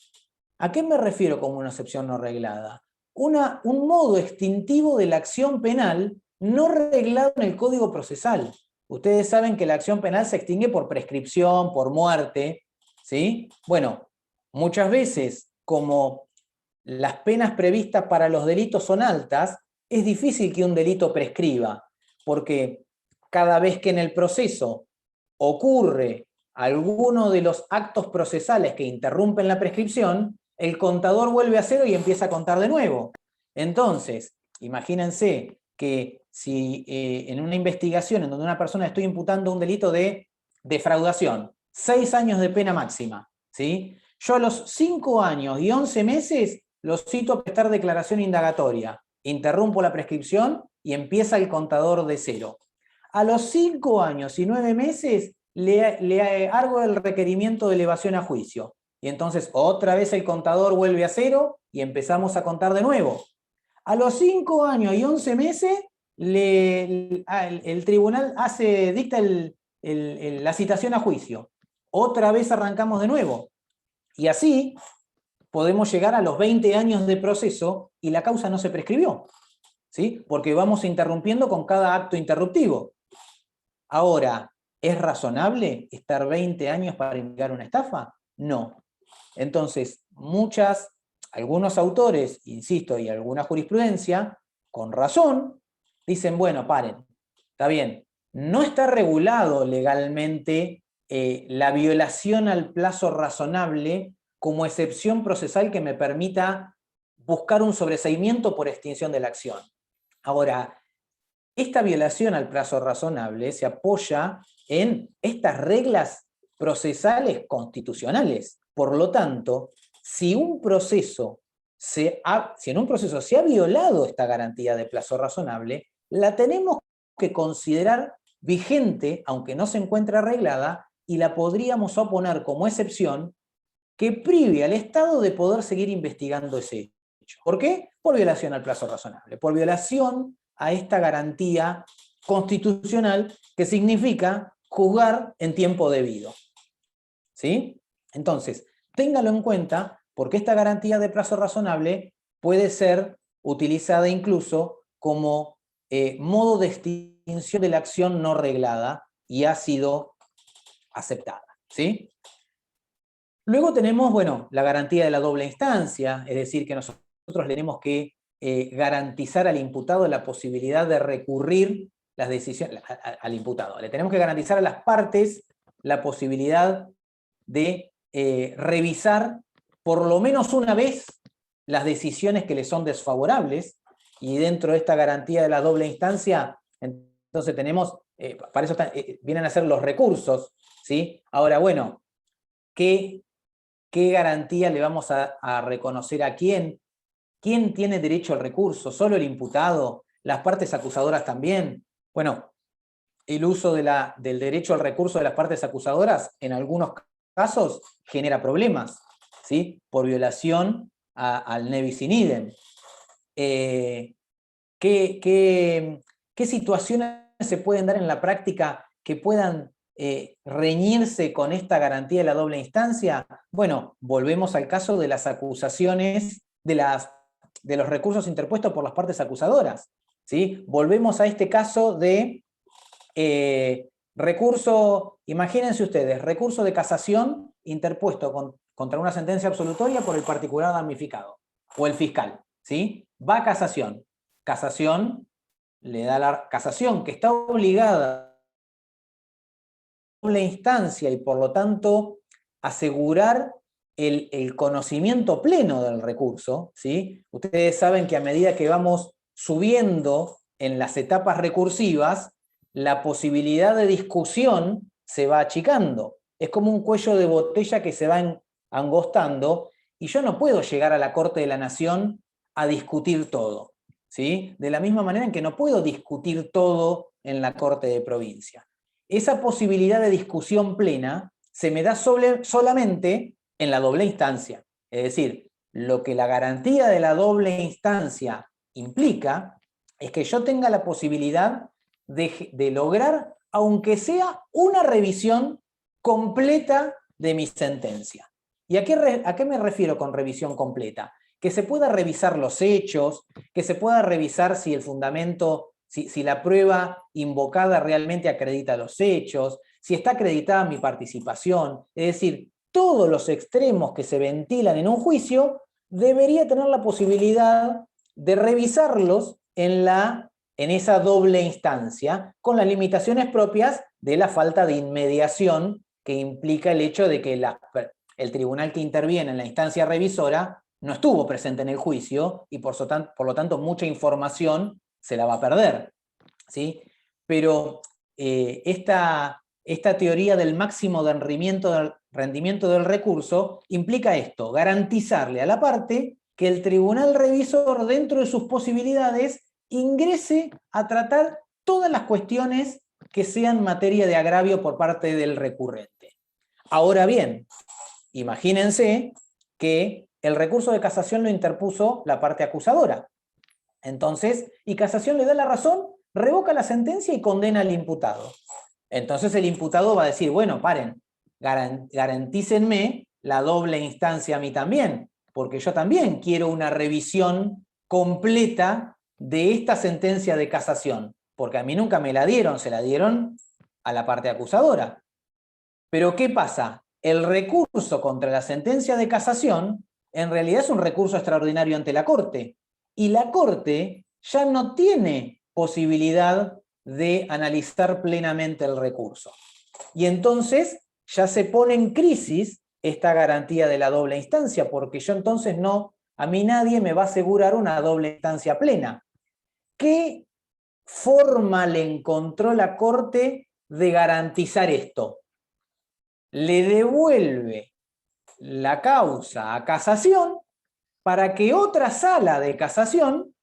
¿A qué me refiero como una excepción no reglada? Un modo extintivo de la acción penal no reglado en el Código Procesal. Ustedes saben que la acción penal se extingue por prescripción, por muerte, ¿sí? Bueno, muchas veces, como las penas previstas para los delitos son altas, es difícil que un delito prescriba, porque cada vez que en el proceso ocurre alguno de los actos procesales que interrumpen la prescripción, el contador vuelve a cero y empieza a contar de nuevo. Entonces, imagínense que si en una investigación en donde una persona estoy imputando un delito de defraudación, 6 años de pena máxima, ¿sí? Yo a los 5 años y 11 meses los cito a prestar declaración indagatoria, interrumpo la prescripción y empieza el contador de cero. A los 5 años y 9 meses le hago el requerimiento de elevación a juicio. Y entonces otra vez el contador vuelve a cero y empezamos a contar de nuevo. A los 5 años y 11 meses el tribunal dicta la citación a juicio. Otra vez arrancamos de nuevo. Y así podemos llegar a los 20 años de proceso y la causa no se prescribió, ¿sí? Porque vamos interrumpiendo con cada acto interruptivo. Ahora, ¿es razonable estar 20 años para investigar una estafa? No. Entonces, algunos autores, insisto, y alguna jurisprudencia, con razón, dicen, bueno, paren, está bien, no está regulado legalmente la violación al plazo razonable como excepción procesal que me permita buscar un sobreseimiento por extinción de la acción. Ahora, esta violación al plazo razonable se apoya en estas reglas procesales constitucionales. Por lo tanto, si en un proceso se ha violado esta garantía de plazo razonable, la tenemos que considerar vigente, aunque no se encuentre arreglada, y la podríamos oponer como excepción que prive al Estado de poder seguir investigando ese hecho. ¿Por qué? Por violación al plazo razonable, por violación a esta garantía constitucional que significa juzgar en tiempo debido. ¿Sí? Entonces, téngalo en cuenta porque esta garantía de plazo razonable puede ser utilizada incluso como modo de extinción de la acción no reglada y ha sido aceptada. ¿Sí? Luego tenemos, bueno, la garantía de la doble instancia, es decir, que nosotros tenemos que garantizar al imputado la posibilidad de recurrir las decisiones, al imputado. Le tenemos que garantizar a las partes la posibilidad de revisar por lo menos una vez las decisiones que les son desfavorables, y dentro de esta garantía de la doble instancia, entonces tenemos, para eso vienen a ser los recursos, ¿sí? Ahora, bueno, ¿qué garantía le vamos a reconocer a quién? ¿Quién tiene derecho al recurso? ¿Solo el imputado? ¿Las partes acusadoras también? Bueno, el uso del derecho al recurso de las partes acusadoras en algunos casos genera problemas, ¿sí? Por violación al ne bis in idem. ¿Qué situaciones se pueden dar en la práctica que puedan reñirse con esta garantía de la doble instancia? Bueno, volvemos al caso de las acusaciones, de los recursos interpuestos por las partes acusadoras, ¿sí? Volvemos a este caso de recurso, imagínense ustedes, recurso de casación interpuesto contra una sentencia absolutoria por el particular damnificado o el fiscal, ¿sí? Va a casación. Casación le da la casación, que está obligada a doble instancia y por lo tanto asegurar el conocimiento pleno del recurso, ¿sí? Ustedes saben que a medida que vamos subiendo en las etapas recursivas, la posibilidad de discusión se va achicando. Es como un cuello de botella que se va angostando, y yo no puedo llegar a la Corte de la Nación a discutir todo, ¿sí? De la misma manera en que no puedo discutir todo en la Corte de Provincia. Esa posibilidad de discusión plena se me da solamente en la doble instancia. Es decir, lo que la garantía de la doble instancia implica es que yo tenga la posibilidad de lograr, aunque sea una revisión completa de mi sentencia. ¿Y a qué me refiero con revisión completa? Que se pueda revisar los hechos, que se pueda revisar si el fundamento, si la prueba invocada realmente acredita los hechos, si está acreditada mi participación, es decir, todos los extremos que se ventilan en un juicio, debería tener la posibilidad de revisarlos en esa doble instancia, con las limitaciones propias de la falta de inmediación que implica el hecho de que el tribunal que interviene en la instancia revisora no estuvo presente en el juicio y por lo tanto mucha información se la va a perder, ¿sí? Pero esta teoría del máximo de rendimiento del recurso implica esto: garantizarle a la parte que el tribunal revisor, dentro de sus posibilidades, ingrese a tratar todas las cuestiones que sean materia de agravio por parte del recurrente. Ahora bien, imagínense que el recurso de casación lo interpuso la parte acusadora. Entonces, y casación le da la razón, revoca la sentencia y condena al imputado. Entonces el imputado va a decir, bueno, paren, garantícenme la doble instancia a mí también, porque yo también quiero una revisión completa de esta sentencia de casación, porque a mí nunca me la dieron, se la dieron a la parte acusadora. Pero ¿qué pasa? El recurso contra la sentencia de casación en realidad es un recurso extraordinario ante la Corte, y la Corte ya no tiene posibilidad de analizar plenamente el recurso. Y entonces ya se pone en crisis esta garantía de la doble instancia, porque yo entonces a mí nadie me va a asegurar una doble instancia plena. ¿Qué forma le encontró la Corte de garantizar esto? Le devuelve la causa a casación para que otra sala de casación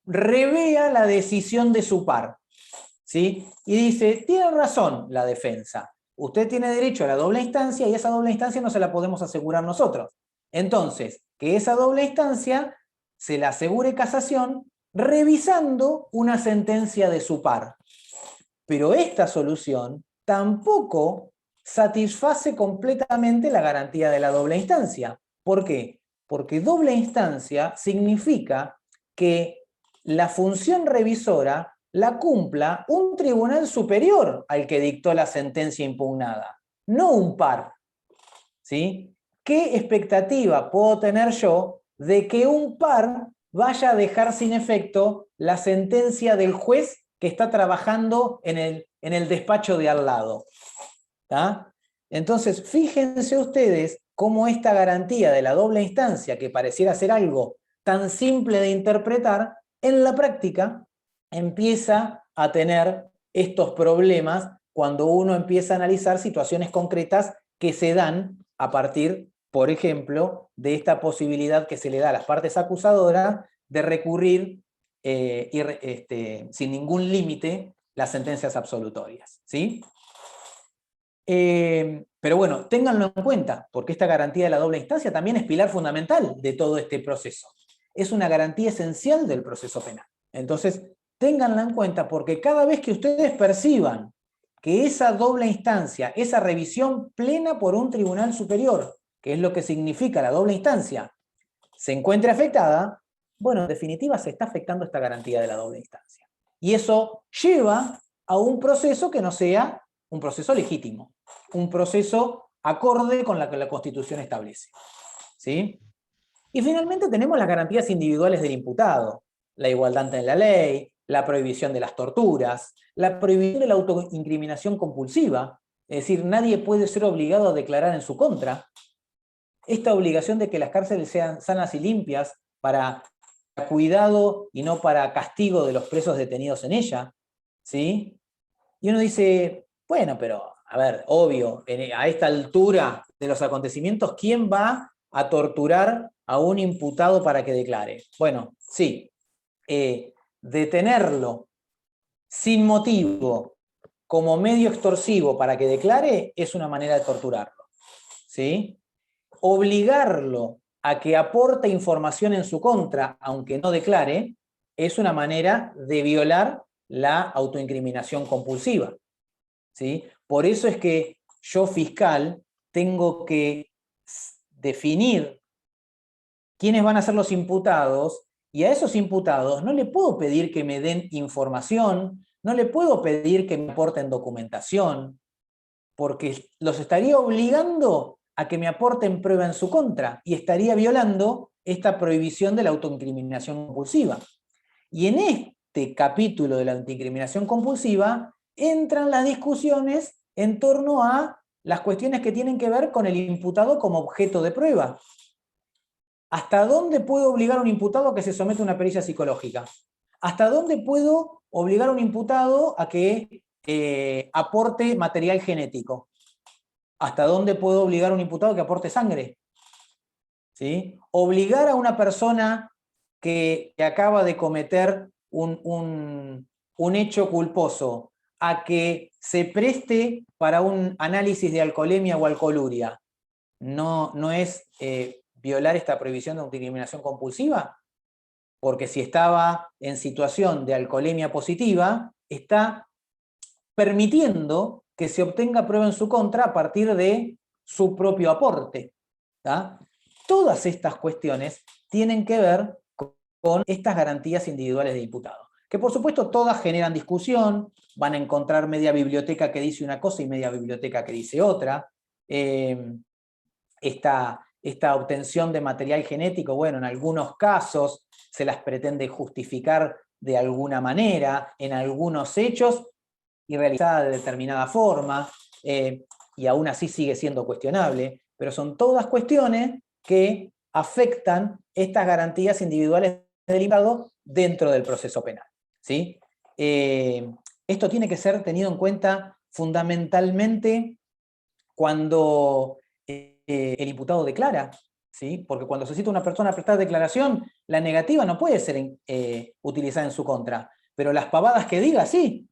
revea la decisión de su par, ¿sí? Y dice, tiene razón la defensa, usted tiene derecho a la doble instancia y esa doble instancia no se la podemos asegurar nosotros. Entonces, que esa doble instancia se la asegure casación revisando una sentencia de su par. Pero esta solución tampoco satisface completamente la garantía de la doble instancia. ¿Por qué? Porque doble instancia significa que la función revisora la cumpla un tribunal superior al que dictó la sentencia impugnada, no un par, ¿sí? ¿Qué expectativa puedo tener yo de que un par vaya a dejar sin efecto la sentencia del juez que está trabajando en el despacho de al lado? ¿Tá? Entonces, fíjense ustedes cómo esta garantía de la doble instancia, que pareciera ser algo tan simple de interpretar, en la práctica empieza a tener estos problemas cuando uno empieza a analizar situaciones concretas que se dan a partir, por ejemplo, de esta posibilidad que se le da a las partes acusadoras de recurrir sin ningún límite las sentencias absolutorias, ¿sí? Pero bueno, ténganlo en cuenta, porque esta garantía de la doble instancia también es pilar fundamental de todo este proceso. Es una garantía esencial del proceso penal. Entonces, ténganla en cuenta, porque cada vez que ustedes perciban que esa doble instancia, esa revisión plena por un tribunal superior, que es lo que significa la doble instancia, se encuentre afectada, bueno, en definitiva se está afectando esta garantía de la doble instancia. Y eso lleva a un proceso que no sea un proceso legítimo, un proceso acorde con la que la Constitución establece, ¿sí? Y finalmente tenemos las garantías individuales del imputado, la igualdad ante la ley, la prohibición de las torturas, la prohibición de la autoincriminación compulsiva, Es decir, nadie puede ser obligado a declarar en su contra. Esta obligación de que las cárceles sean sanas y limpias para cuidado y no para castigo de los presos detenidos en ella, ¿sí? Y uno dice, bueno, pero, a ver, obvio, a esta altura de los acontecimientos, ¿quién va a torturar a un imputado para que declare? Bueno, sí, detenerlo sin motivo como medio extorsivo para que declare es una manera de torturarlo, ¿sí? Obligarlo a que aporte información en su contra, aunque no declare, es una manera de violar la autoincriminación compulsiva, ¿sí? Por eso es que yo, fiscal, tengo que definir quiénes van a ser los imputados, y a esos imputados no le puedo pedir que me den información, no le puedo pedir que me aporten documentación, porque los estaría obligando a que me aporten prueba en su contra, y estaría violando esta prohibición de la autoincriminación compulsiva. Y en este capítulo de la autoincriminación compulsiva entran las discusiones en torno a las cuestiones que tienen que ver con el imputado como objeto de prueba. ¿Hasta dónde puedo obligar a un imputado a que se someta a una pericia psicológica? ¿Hasta dónde puedo obligar a un imputado a que aporte material genético? ¿Hasta dónde puedo obligar a un imputado a que aporte sangre? ¿Sí? Obligar a una persona que acaba de cometer un hecho culposo a que se preste para un análisis de alcoholemia o alcoholuria, ¿no es violar esta prohibición de autoincriminación compulsiva? Porque si estaba en situación de alcoholemia positiva, está permitiendo que se obtenga prueba en su contra a partir de su propio aporte, ¿tá? Todas estas cuestiones tienen que ver con estas garantías individuales de imputado, que por supuesto todas generan discusión, van a encontrar media biblioteca que dice una cosa y media biblioteca que dice otra. Esta obtención de material genético, bueno, en algunos casos se las pretende justificar de alguna manera, en algunos hechos, y realizada de determinada forma, y aún así sigue siendo cuestionable, pero son todas cuestiones que afectan estas garantías individuales del imputado dentro del proceso penal, ¿sí? Esto tiene que ser tenido en cuenta fundamentalmente cuando el imputado declara, ¿sí? Porque cuando se cita a una persona a prestar declaración, la negativa no puede ser utilizada en su contra, pero las pavadas que diga, sí.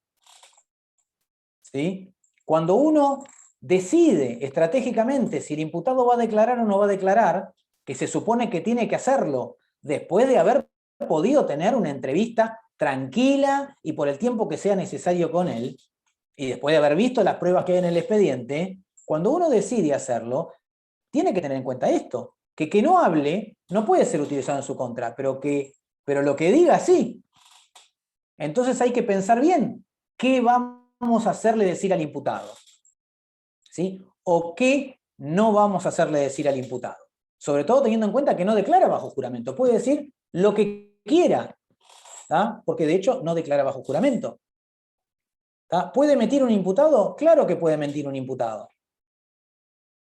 ¿Sí? Cuando uno decide estratégicamente si el imputado va a declarar o no va a declarar, que se supone que tiene que hacerlo después de haber podido tener una entrevista tranquila y por el tiempo que sea necesario con él, y después de haber visto las pruebas que hay en el expediente, cuando uno decide hacerlo, tiene que tener en cuenta esto, que no hable no puede ser utilizado en su contra, pero lo que diga sí. Entonces hay que pensar bien, ¿qué vamos a hacerle decir al imputado? ¿Sí? ¿O qué no vamos a hacerle decir al imputado? Sobre todo teniendo en cuenta que no declara bajo juramento. Puede decir lo que quiera, ¿tá? Porque de hecho no declara bajo juramento. ¿Tá? ¿Puede mentir un imputado? Claro que puede mentir un imputado.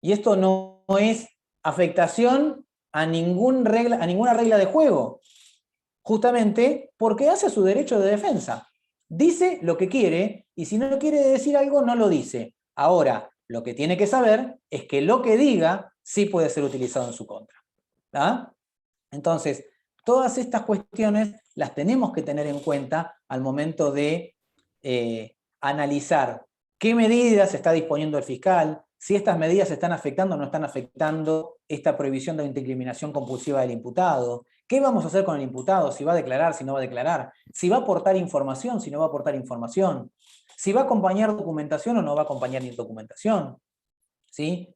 Y esto no es afectación a ninguna regla de juego. Justamente porque hace su derecho de defensa. Dice lo que quiere, y si no quiere decir algo, no lo dice. Ahora, lo que tiene que saber es que lo que diga sí puede ser utilizado en su contra. ¿Tá? Entonces, todas estas cuestiones las tenemos que tener en cuenta al momento de analizar qué medidas está disponiendo el fiscal, si estas medidas están afectando o no están afectando esta prohibición de autoincriminación compulsiva del imputado. ¿Qué vamos a hacer con el imputado? Si va a declarar, si no va a declarar. Si va a aportar información, si no va a aportar información. Si va a acompañar documentación o no va a acompañar ni documentación. ¿Sí?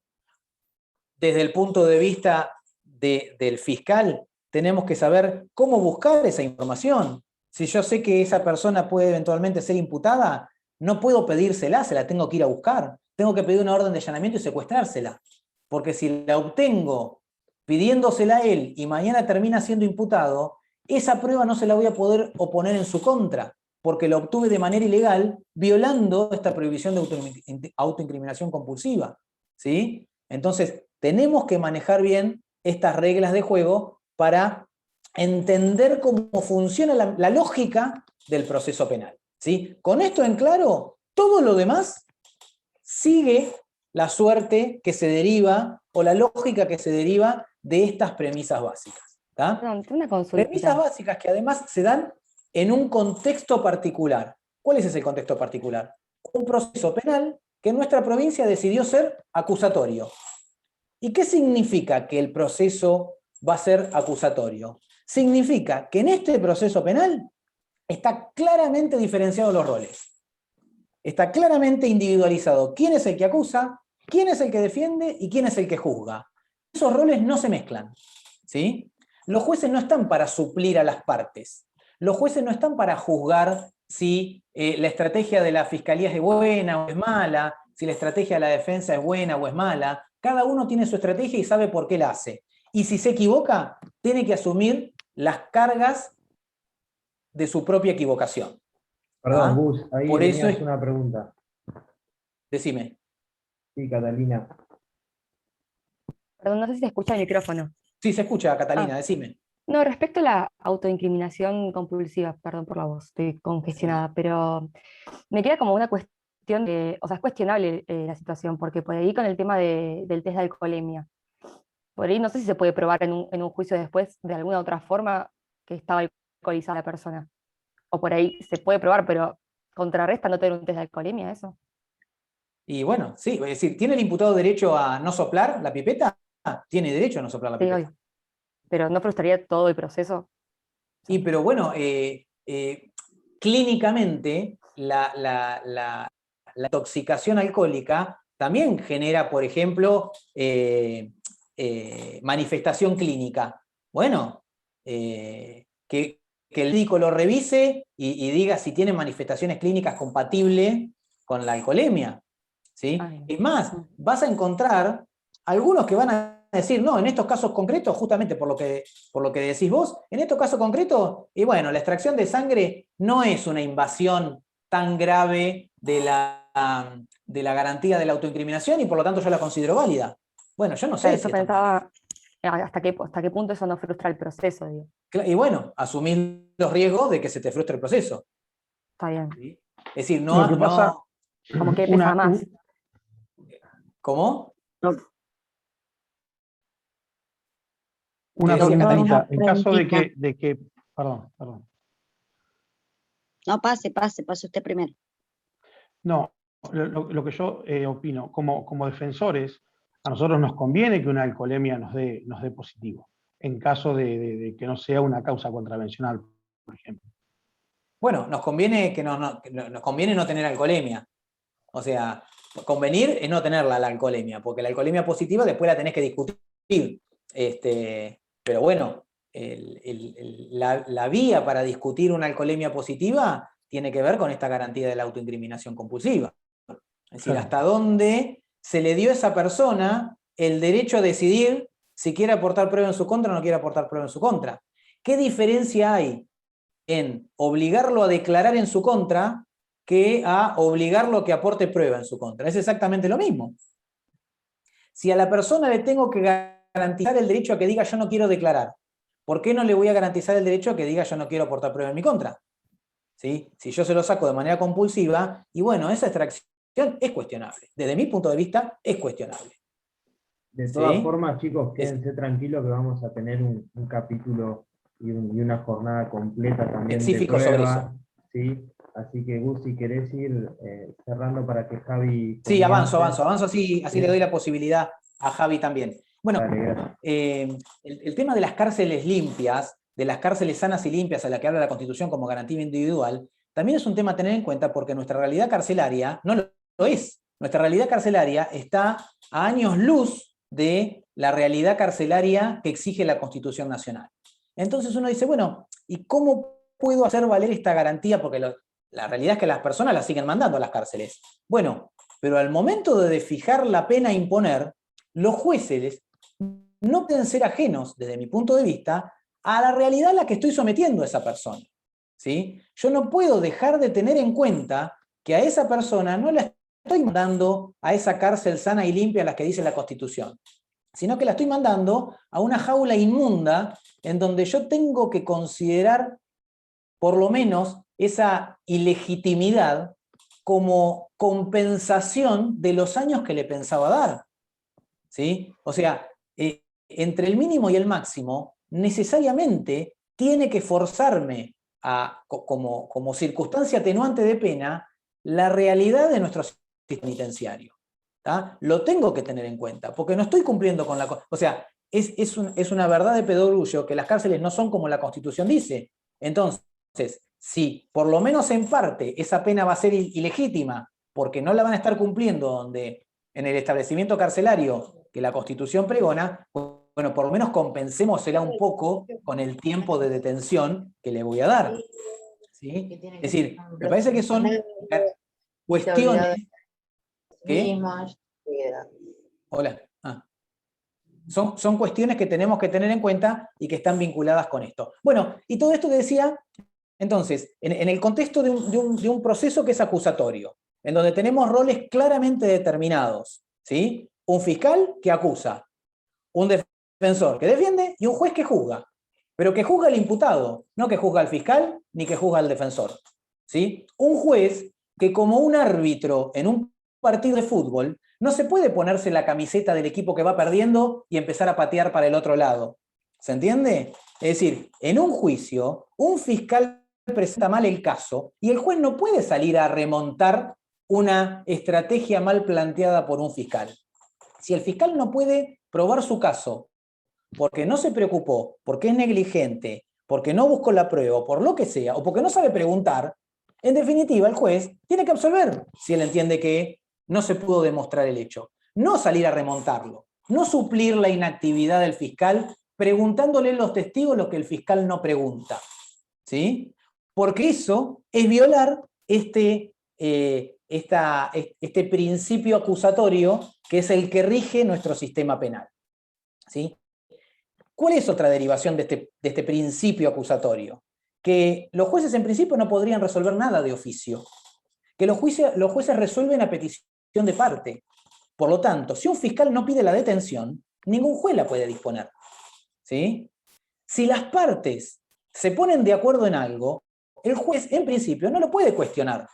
Desde el punto de vista del fiscal, tenemos que saber cómo buscar esa información. Si yo sé que esa persona puede eventualmente ser imputada, no puedo pedírsela, se la tengo que ir a buscar. Tengo que pedir una orden de allanamiento y secuestrársela. Porque si la obtengo pidiéndosela a él y mañana termina siendo imputado, esa prueba no se la voy a poder oponer en su contra. porque lo obtuve de manera ilegal, violando esta prohibición de autoincriminación compulsiva. ¿Sí? Entonces, tenemos que manejar bien estas reglas de juego para entender cómo funciona la lógica del proceso penal. ¿Sí? Con esto en claro, todo lo demás sigue la suerte que se deriva, o la lógica que se deriva de estas premisas básicas. ¿Tá? Perdón, tengo una Premisas consulta. básicas que además se dan en un contexto particular. ¿Cuál es ese contexto particular? Un proceso penal que en nuestra provincia decidió ser acusatorio. ¿Y qué significa que el proceso va a ser acusatorio? Significa que en este proceso penal está claramente diferenciado los roles. Está claramente individualizado quién es el que acusa, quién es el que defiende y quién es el que juzga. Esos roles no se mezclan. ¿Sí? Los jueces no están para suplir a las partes. Los jueces no están para juzgar si la estrategia de la fiscalía es buena o es mala, si la estrategia de la defensa es buena o es mala. Cada uno tiene su estrategia y sabe por qué la hace. Y si se equivoca, tiene que asumir las cargas de su propia equivocación. Perdón, Gus, ahí Por eso tenías es... una pregunta. Decime. Sí, Catalina. Perdón, no sé si se escucha el micrófono. Sí, se escucha, Catalina, decime. No, respecto a la autoincriminación compulsiva, perdón por la voz, estoy congestionada, pero me queda como una cuestión de, o sea, es cuestionable la situación, porque por ahí con el tema del test de alcoholemia, por ahí no sé si se puede probar en un juicio después de alguna otra forma que estaba alcoholizada la persona. O por ahí se puede probar, pero contrarresta no tener un test de alcoholemia, eso. Y bueno, sí, es decir, ¿tiene el imputado derecho a no soplar la pipeta? Tiene derecho a no soplar la Sí, pipeta. obvio. Pero no frustraría todo el proceso. Y pero bueno, clínicamente la intoxicación alcohólica también genera, por ejemplo, manifestación clínica. Bueno, que el médico lo revise y diga si tiene manifestaciones clínicas compatibles con la alcoholemia. ¿Sí? Es más, vas a encontrar algunos que van a decir, no, en estos casos concretos, justamente por lo que decís vos, en estos casos concretos, y bueno, la extracción de sangre no es una invasión tan grave de la garantía de la autoincriminación y por lo tanto yo la considero válida. Bueno, yo no sé. Eso pensaba, hasta qué punto eso no frustra el proceso, digo. Y bueno, asumir los riesgos de que se te frustre el proceso. Está bien. ¿Sí? Es decir, Lo que pasa, como que pesa más. ¿Cómo? Una preguntita, en caso de que, perdón. No, pase usted primero. No, lo que yo opino, como defensores, a nosotros nos conviene que una alcoholemia nos dé positivo, en caso de que no sea una causa contravencional, por ejemplo. Bueno, nos conviene nos conviene no tener alcoholemia. O sea, convenir es no tenerla la alcoholemia, porque la alcoholemia positiva después la tenés que discutir. Pero bueno, la vía para discutir una alcoholemia positiva tiene que ver con esta garantía de la autoincriminación compulsiva. Es decir, hasta dónde se le dio a esa persona el derecho a decidir si quiere aportar prueba en su contra o no quiere aportar prueba en su contra. ¿Qué diferencia hay en obligarlo a declarar en su contra que a obligarlo a que aporte prueba en su contra? Es exactamente lo mismo. Si a la persona le tengo que garantizar el derecho a que diga yo no quiero declarar, ¿por qué no le voy a garantizar el derecho a que diga yo no quiero aportar prueba en mi contra? ¿Sí? Si yo se lo saco de manera compulsiva, y bueno, esa extracción es cuestionable. Desde mi punto de vista, es cuestionable. De todas formas, chicos, quédense tranquilos que vamos a tener un capítulo y una jornada completa también específico de sobre prueba, eso. ¿sí? Así que, Gus, si querés ir cerrando para que Javi... Sí, comience. avanzo, así le doy la posibilidad a Javi también. Bueno, el tema de las cárceles limpias, de las cárceles sanas y limpias a la que habla la Constitución como garantía individual, también es un tema a tener en cuenta porque nuestra realidad carcelaria no lo es. Nuestra realidad carcelaria está a años luz de la realidad carcelaria que exige la Constitución Nacional. Entonces uno dice, bueno, ¿y cómo puedo hacer valer esta garantía? Porque la realidad es que las personas las siguen mandando a las cárceles. Bueno, pero al momento de fijar la pena a imponer, los jueces no pueden ser ajenos, desde mi punto de vista, a la realidad a la que estoy sometiendo a esa persona. ¿sí? Yo no puedo dejar de tener en cuenta que a esa persona no la estoy mandando a esa cárcel sana y limpia a la que dice la Constitución, sino que la estoy mandando a una jaula inmunda en donde yo tengo que considerar por lo menos esa ilegitimidad como compensación de los años que le pensaba dar, ¿sí? O sea, entre el mínimo y el máximo, necesariamente tiene que forzarme como circunstancia atenuante de pena la realidad de nuestro sistema penitenciario. ¿Tá? Lo tengo que tener en cuenta, porque no estoy cumpliendo con la... O sea, es una verdad de pedorullo que las cárceles no son como la Constitución dice. Entonces, si por lo menos en parte esa pena va a ser ilegítima, porque no la van a estar cumpliendo donde en el establecimiento carcelario que la Constitución pregona, bueno, por lo menos compensémosela un poco con el tiempo de detención que le voy a dar. ¿Sí? Es decir, me parece que son cuestiones que... Hola. Son cuestiones que tenemos que tener en cuenta y que están vinculadas con esto. Bueno, y todo esto que decía, entonces, en el contexto de un proceso que es acusatorio, en donde tenemos roles claramente determinados, ¿sí? Un fiscal que acusa, un defensor que defiende y un juez que juzga, pero que juzga al imputado, no que juzga al fiscal ni que juzga al defensor, ¿sí? Un juez que como un árbitro en un partido de fútbol no se puede ponerse la camiseta del equipo que va perdiendo y empezar a patear para el otro lado. ¿Se entiende? Es decir, en un juicio, un fiscal presenta mal el caso y el juez no puede salir a remontar una estrategia mal planteada por un fiscal. Si el fiscal no puede probar su caso porque no se preocupó, porque es negligente, porque no buscó la prueba, por lo que sea, o porque no sabe preguntar, en definitiva el juez tiene que absolver si él entiende que no se pudo demostrar el hecho. No salir a remontarlo, no suplir la inactividad del fiscal preguntándole a los testigos lo que el fiscal no pregunta, ¿sí? Porque eso es violar este principio acusatorio que es el que rige nuestro sistema penal, ¿sí? ¿Cuál es otra derivación de este principio acusatorio? Que los jueces en principio no podrían resolver nada de oficio, que los jueces resuelven a petición de parte. Por lo tanto, si un fiscal no pide la detención, ningún juez la puede disponer, ¿sí? Si las partes se ponen de acuerdo en algo, el juez en principio no lo puede cuestionar,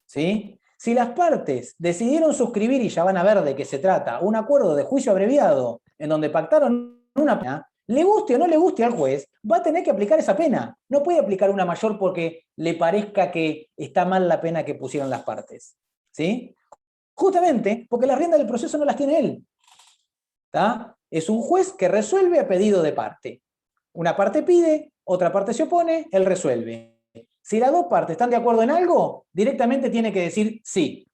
¿sí? Si las partes decidieron suscribir, y ya van a ver de qué se trata, un acuerdo de juicio abreviado en donde pactaron una pena, le guste o no le guste al juez, va a tener que aplicar esa pena. No puede aplicar una mayor porque le parezca que está mal la pena que pusieron las partes, ¿sí? Justamente porque las riendas del proceso no las tiene él. ¿Tá? Es un juez que resuelve a pedido de parte. Una parte pide, otra parte se opone, él resuelve. Si las dos partes están de acuerdo en algo, directamente tiene que decir sí.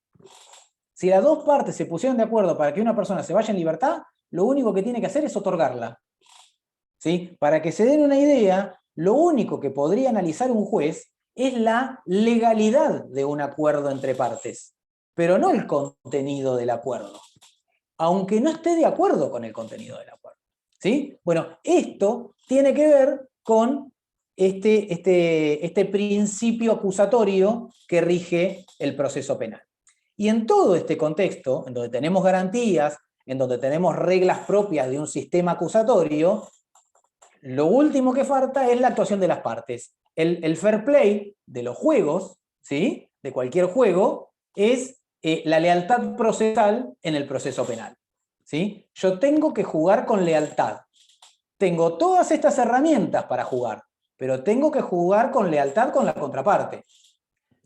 Si las dos partes se pusieron de acuerdo para que una persona se vaya en libertad, lo único que tiene que hacer es otorgarla, ¿sí? Para que se den una idea, lo único que podría analizar un juez es la legalidad de un acuerdo entre partes, pero no el contenido del acuerdo, aunque no esté de acuerdo con el contenido del acuerdo, ¿sí? Bueno, esto tiene que ver con este principio acusatorio que rige el proceso penal. Y en todo este contexto, en donde tenemos garantías, en donde tenemos reglas propias de un sistema acusatorio, lo último que falta es la actuación de las partes. El fair play de los juegos, ¿sí? De cualquier juego, es la lealtad procesal en el proceso penal, ¿sí? Yo tengo que jugar con lealtad. Tengo todas estas herramientas para jugar, pero tengo que jugar con lealtad con la contraparte.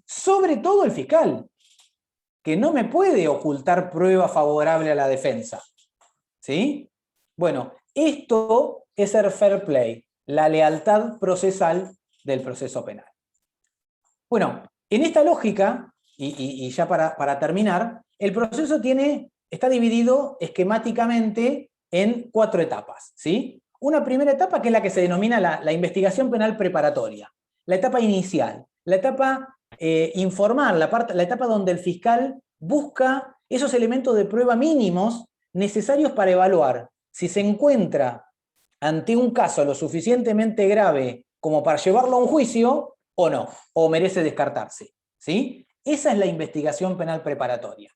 Sobre todo el fiscal, que no me puede ocultar prueba favorable a la defensa, ¿sí? Bueno, esto es el fair play, la lealtad procesal del proceso penal. Bueno, en esta lógica, y ya para terminar, el proceso está dividido esquemáticamente en 4 etapas, ¿sí? Una primera etapa que es la que se denomina la investigación penal preparatoria, la etapa inicial, la etapa informal, la etapa donde el fiscal busca esos elementos de prueba mínimos necesarios para evaluar si se encuentra ante un caso lo suficientemente grave como para llevarlo a un juicio o no, o merece descartarse, ¿sí? Esa es la investigación penal preparatoria.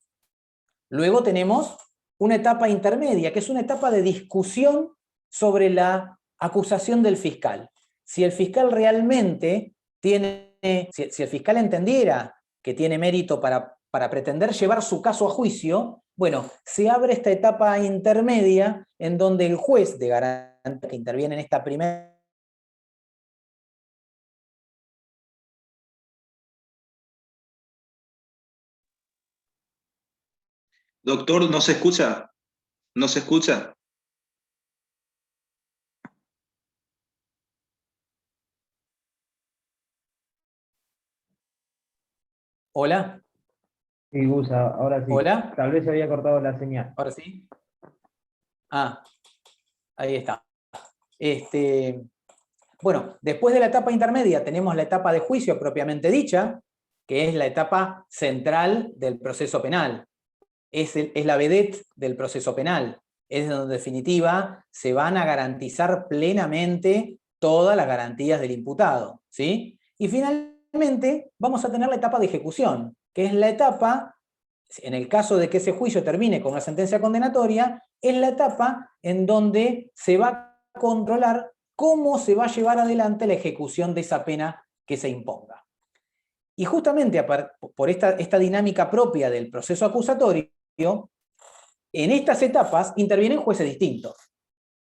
Luego tenemos una etapa intermedia, que es una etapa de discusión sobre la acusación del fiscal. Si el fiscal realmente tiene, si el fiscal entendiera que tiene mérito para pretender llevar su caso a juicio, bueno, se abre esta etapa intermedia en donde el juez de garantía que interviene en esta primera... Doctor, ¿no se escucha? ¿No se escucha? ¿Hola? Sí, Gus, ahora sí. ¿Hola? Tal vez se había cortado la señal. ¿Ahora sí? Ah, ahí está. Bueno, después de la etapa intermedia tenemos la etapa de juicio propiamente dicha, que es la etapa central del proceso penal. Es la vedette del proceso penal. Es donde en definitiva se van a garantizar plenamente todas las garantías del imputado, ¿sí? Y finalmente vamos a tener la etapa de ejecución, que es la etapa, en el caso de que ese juicio termine con una sentencia condenatoria, es la etapa en donde se va a controlar cómo se va a llevar adelante la ejecución de esa pena que se imponga. Y justamente por esta dinámica propia del proceso acusatorio, en estas etapas intervienen jueces distintos.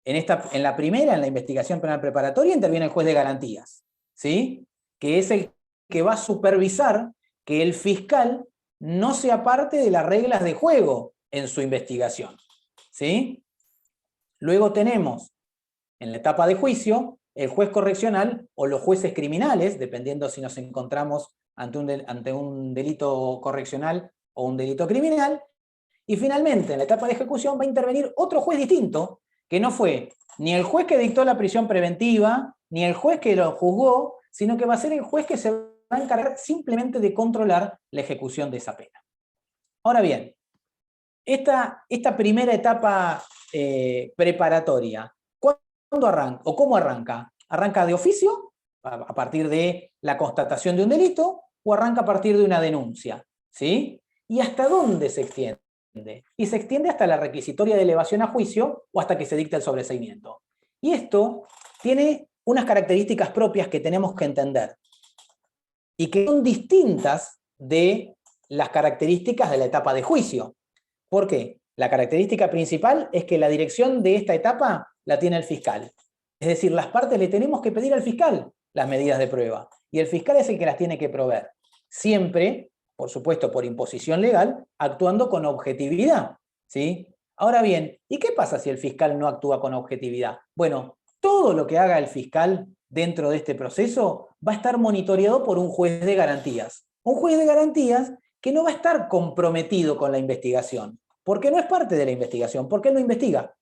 En la primera, en la investigación penal preparatoria, interviene el juez de garantías, ¿sí? Que es el que va a supervisar que el fiscal no se aparte de las reglas de juego en su investigación, ¿sí? Luego tenemos, en la etapa de juicio, el juez correccional o los jueces criminales, dependiendo si nos encontramos ante un delito correccional o un delito criminal. Y finalmente, en la etapa de ejecución va a intervenir otro juez distinto, que no fue ni el juez que dictó la prisión preventiva, ni el juez que lo juzgó, sino que va a ser el juez que se va a encargar simplemente de controlar la ejecución de esa pena. Ahora bien, esta primera etapa preparatoria, ¿cuándo arranca o cómo arranca? ¿Arranca de oficio, a partir de la constatación de un delito, o arranca a partir de una denuncia? ¿Sí? ¿Y hasta dónde se extiende? Y se extiende hasta la requisitoria de elevación a juicio o hasta que se dicta el sobreseimiento. Y esto tiene unas características propias que tenemos que entender y que son distintas de las características de la etapa de juicio. ¿Por qué? La característica principal es que la dirección de esta etapa la tiene el fiscal. Es decir, las partes le tenemos que pedir al fiscal las medidas de prueba y el fiscal es el que las tiene que proveer. Siempre, por supuesto, por imposición legal, actuando con objetividad, ¿sí? Ahora bien, ¿y qué pasa si el fiscal no actúa con objetividad? Bueno, todo lo que haga el fiscal dentro de este proceso va a estar monitoreado por un juez de garantías. Un juez de garantías que no va a estar comprometido con la investigación, porque no es parte de la investigación, porque él no investiga.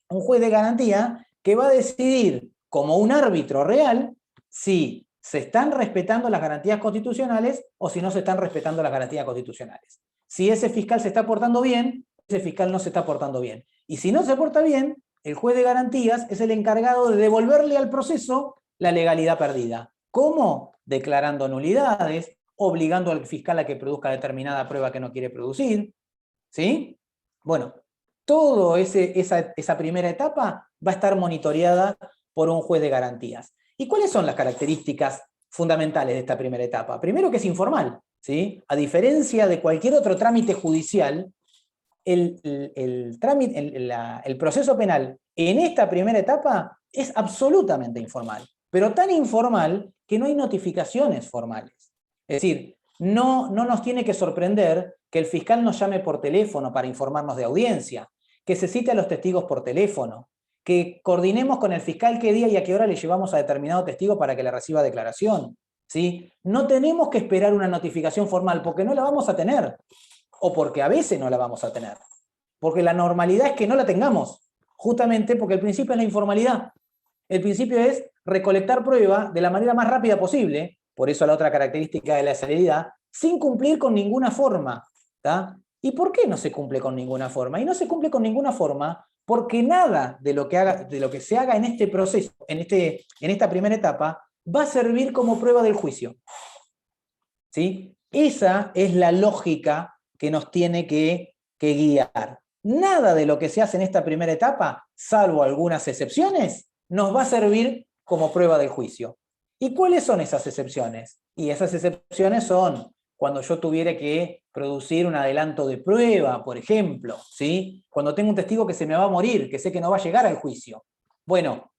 Un juez de garantía que va a decidir, como un árbitro real, si se están respetando las garantías constitucionales o si no se están respetando las garantías constitucionales. Si ese fiscal se está portando bien, ese fiscal no se está portando bien. Y si no se porta bien, el juez de garantías es el encargado de devolverle al proceso la legalidad perdida. ¿Cómo? Declarando nulidades, obligando al fiscal a que produzca determinada prueba que no quiere producir, ¿sí? Bueno, toda esa primera etapa va a estar monitoreada por un juez de garantías. ¿Y cuáles son las características fundamentales de esta primera etapa? Primero, que es informal, ¿sí? A diferencia de cualquier otro trámite judicial, el proceso penal en esta primera etapa es absolutamente informal, pero tan informal que no hay notificaciones formales. Es decir, no nos tiene que sorprender que el fiscal nos llame por teléfono para informarnos de audiencia, que se cite a los testigos por teléfono, que coordinemos con el fiscal qué día y a qué hora le llevamos a determinado testigo para que le reciba declaración, ¿sí? No tenemos que esperar una notificación formal porque no la vamos a tener, o porque a veces no la vamos a tener, porque la normalidad es que no la tengamos, justamente porque el principio es la informalidad. El principio es recolectar prueba de la manera más rápida posible, por eso la otra característica de la celeridad, sin cumplir con ninguna forma, ¿tá? ¿Y por qué no se cumple con ninguna forma? Y no se cumple con ninguna forma porque nada de lo que se haga en este proceso, en esta primera etapa, va a servir como prueba del juicio. ¿Sí? Esa es la lógica que nos tiene que guiar. Nada de lo que se hace en esta primera etapa, salvo algunas excepciones, nos va a servir como prueba del juicio. ¿Y cuáles son esas excepciones? Y esas excepciones son cuando yo tuviera que producir un adelanto de prueba, por ejemplo, ¿sí? Cuando tengo un testigo que se me va a morir, que sé que no va a llegar al juicio. Bueno,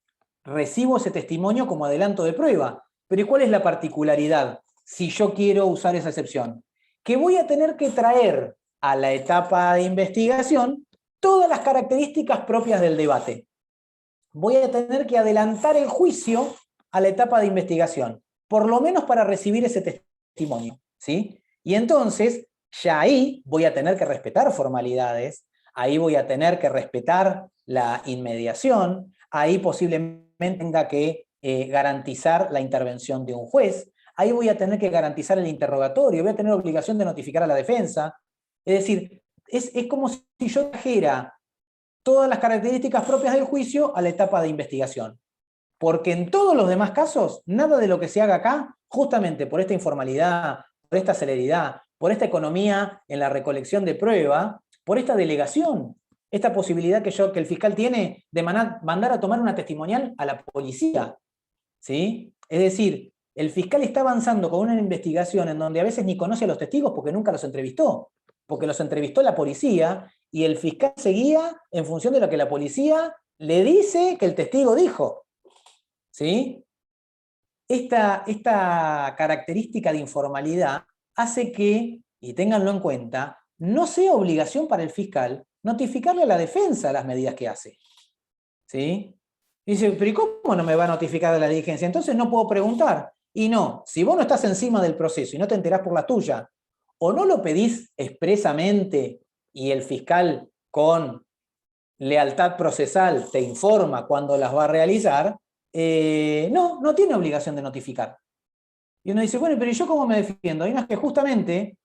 recibo ese testimonio como adelanto de prueba. Pero ¿y cuál es la particularidad si yo quiero usar esa excepción? Que voy a tener que traer a la etapa de investigación todas las características propias del debate. Voy a tener que adelantar el juicio a la etapa de investigación, por lo menos para recibir ese testimonio, ¿sí? Y entonces, ya ahí voy a tener que respetar formalidades, ahí voy a tener que respetar la inmediación, ahí posiblemente tenga que garantizar la intervención de un juez, ahí voy a tener que garantizar el interrogatorio, voy a tener obligación de notificar a la defensa. Es decir, es como si yo trajera todas las características propias del juicio a la etapa de investigación. Porque en todos los demás casos, nada de lo que se haga acá, justamente por esta informalidad, por esta celeridad, por esta economía en la recolección de prueba, por esta delegación, esta posibilidad que el fiscal tiene de mandar a tomar una testimonial a la policía, ¿sí? Es decir, el fiscal está avanzando con una investigación en donde a veces ni conoce a los testigos porque nunca los entrevistó, porque los entrevistó la policía y el fiscal seguía en función de lo que la policía le dice que el testigo dijo, ¿sí? Esta característica de informalidad hace que, y ténganlo en cuenta, no sea obligación para el fiscal notificarle a la defensa las medidas que hace, ¿sí? Y dice, pero ¿y cómo no me va a notificar de la diligencia? Entonces no puedo preguntar. Y no, si vos no estás encima del proceso y no te enterás por la tuya, o no lo pedís expresamente y el fiscal con lealtad procesal te informa cuando las va a realizar, no tiene obligación de notificar. Y uno dice, bueno, pero ¿y yo cómo me defiendo? Y no, es que justamente,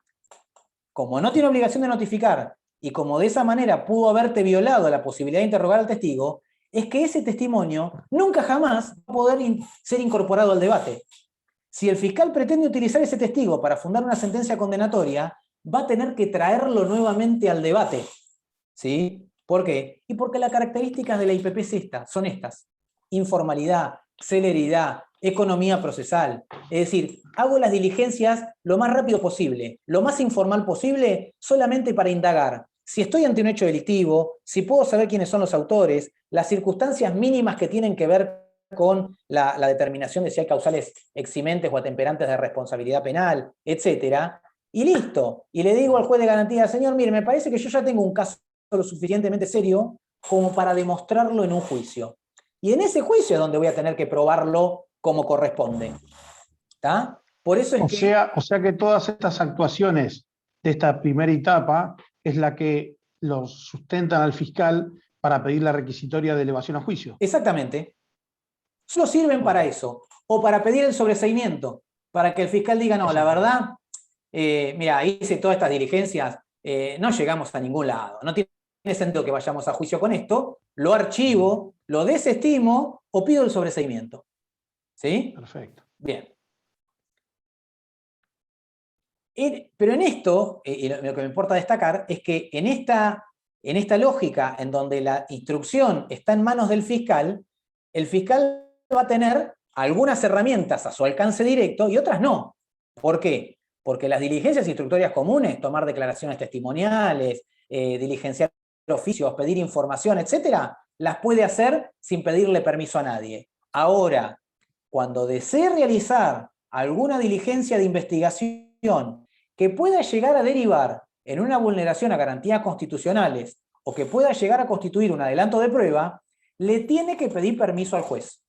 como no tiene obligación de notificar, y como de esa manera pudo haberte violado la posibilidad de interrogar al testigo, es que ese testimonio nunca jamás va a poder ser incorporado al debate. Si el fiscal pretende utilizar ese testigo para fundar una sentencia condenatoria, va a tener que traerlo nuevamente al debate. ¿Sí? ¿Por qué? Y porque las características de la IPP son estas: informalidad, celeridad, economía procesal. Es decir, hago las diligencias lo más rápido posible, lo más informal posible, solamente para indagar si estoy ante un hecho delictivo, si puedo saber quiénes son los autores, las circunstancias mínimas que tienen que ver con la determinación de si hay causales eximentes o atemperantes de responsabilidad penal, etc. Y listo. Y le digo al juez de garantía, señor, mire, me parece que yo ya tengo un caso lo suficientemente serio como para demostrarlo en un juicio. Y en ese juicio es donde voy a tener que probarlo como corresponde. ¿Está? Por eso es o sea que todas estas actuaciones de esta primera etapa es la que los sustentan al fiscal para pedir la requisitoria de elevación a juicio. Exactamente. Solo sirven para eso. O para pedir el sobreseimiento. Para que el fiscal diga, no, la verdad, mira, hice todas estas diligencias, no llegamos a ningún lado. No tiene sentido que vayamos a juicio con esto. Lo archivo, lo desestimo o pido el sobreseimiento. ¿Sí? Perfecto. Bien. Pero en esto, y lo que me importa destacar, es que en esta lógica en donde la instrucción está en manos del fiscal, el fiscal va a tener algunas herramientas a su alcance directo y otras no. ¿Por qué? Porque las diligencias instructorias comunes, tomar declaraciones testimoniales, diligenciar oficios, pedir información, etcétera, las puede hacer sin pedirle permiso a nadie. Ahora, cuando desee realizar alguna diligencia de investigación que pueda llegar a derivar en una vulneración a garantías constitucionales o que pueda llegar a constituir un adelanto de prueba, le tiene que pedir permiso al juez.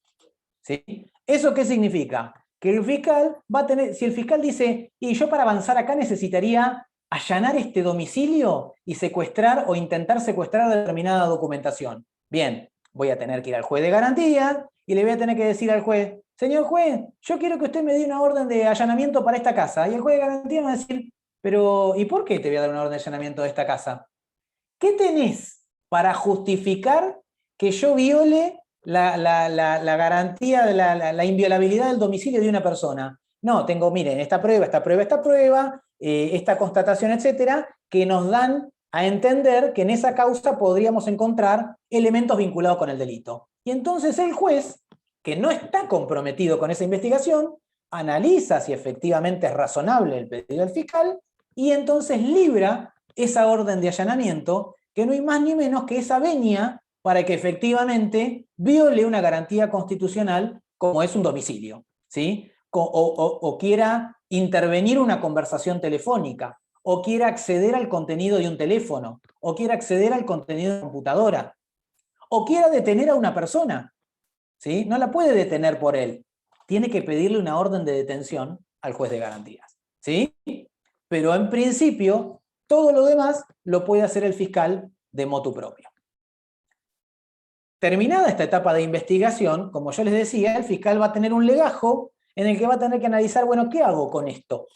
¿Sí? ¿Eso qué significa? Que el fiscal va a tener, si el fiscal dice, y yo para avanzar acá necesitaría allanar este domicilio y secuestrar o intentar secuestrar determinada documentación. Bien, voy a tener que ir al juez de garantía y le voy a tener que decir al juez, señor juez, yo quiero que usted me dé una orden de allanamiento para esta casa. Y el juez de garantía me va a decir, pero ¿y por qué te voy a dar una orden de allanamiento de esta casa? ¿Qué tenés para justificar que yo viole la garantía de la inviolabilidad del domicilio de una persona. No, tengo, miren, esta prueba, esta constatación, etcétera, que nos dan a entender que en esa causa podríamos encontrar elementos vinculados con el delito. Y entonces el juez, que no está comprometido con esa investigación, analiza si efectivamente es razonable el pedido del fiscal y entonces libra esa orden de allanamiento, que no hay más ni menos que esa venia para que efectivamente viole una garantía constitucional como es un domicilio, ¿sí? O quiera intervenir una conversación telefónica, o quiera acceder al contenido de un teléfono, o quiera acceder al contenido de una computadora, o quiera detener a una persona, ¿sí? No la puede detener por él. Tiene que pedirle una orden de detención al juez de garantías, ¿sí? Pero en principio, todo lo demás lo puede hacer el fiscal de motu propio. Terminada esta etapa de investigación, como yo les decía, el fiscal va a tener un legajo en el que va a tener que analizar, bueno, ¿qué hago con esto?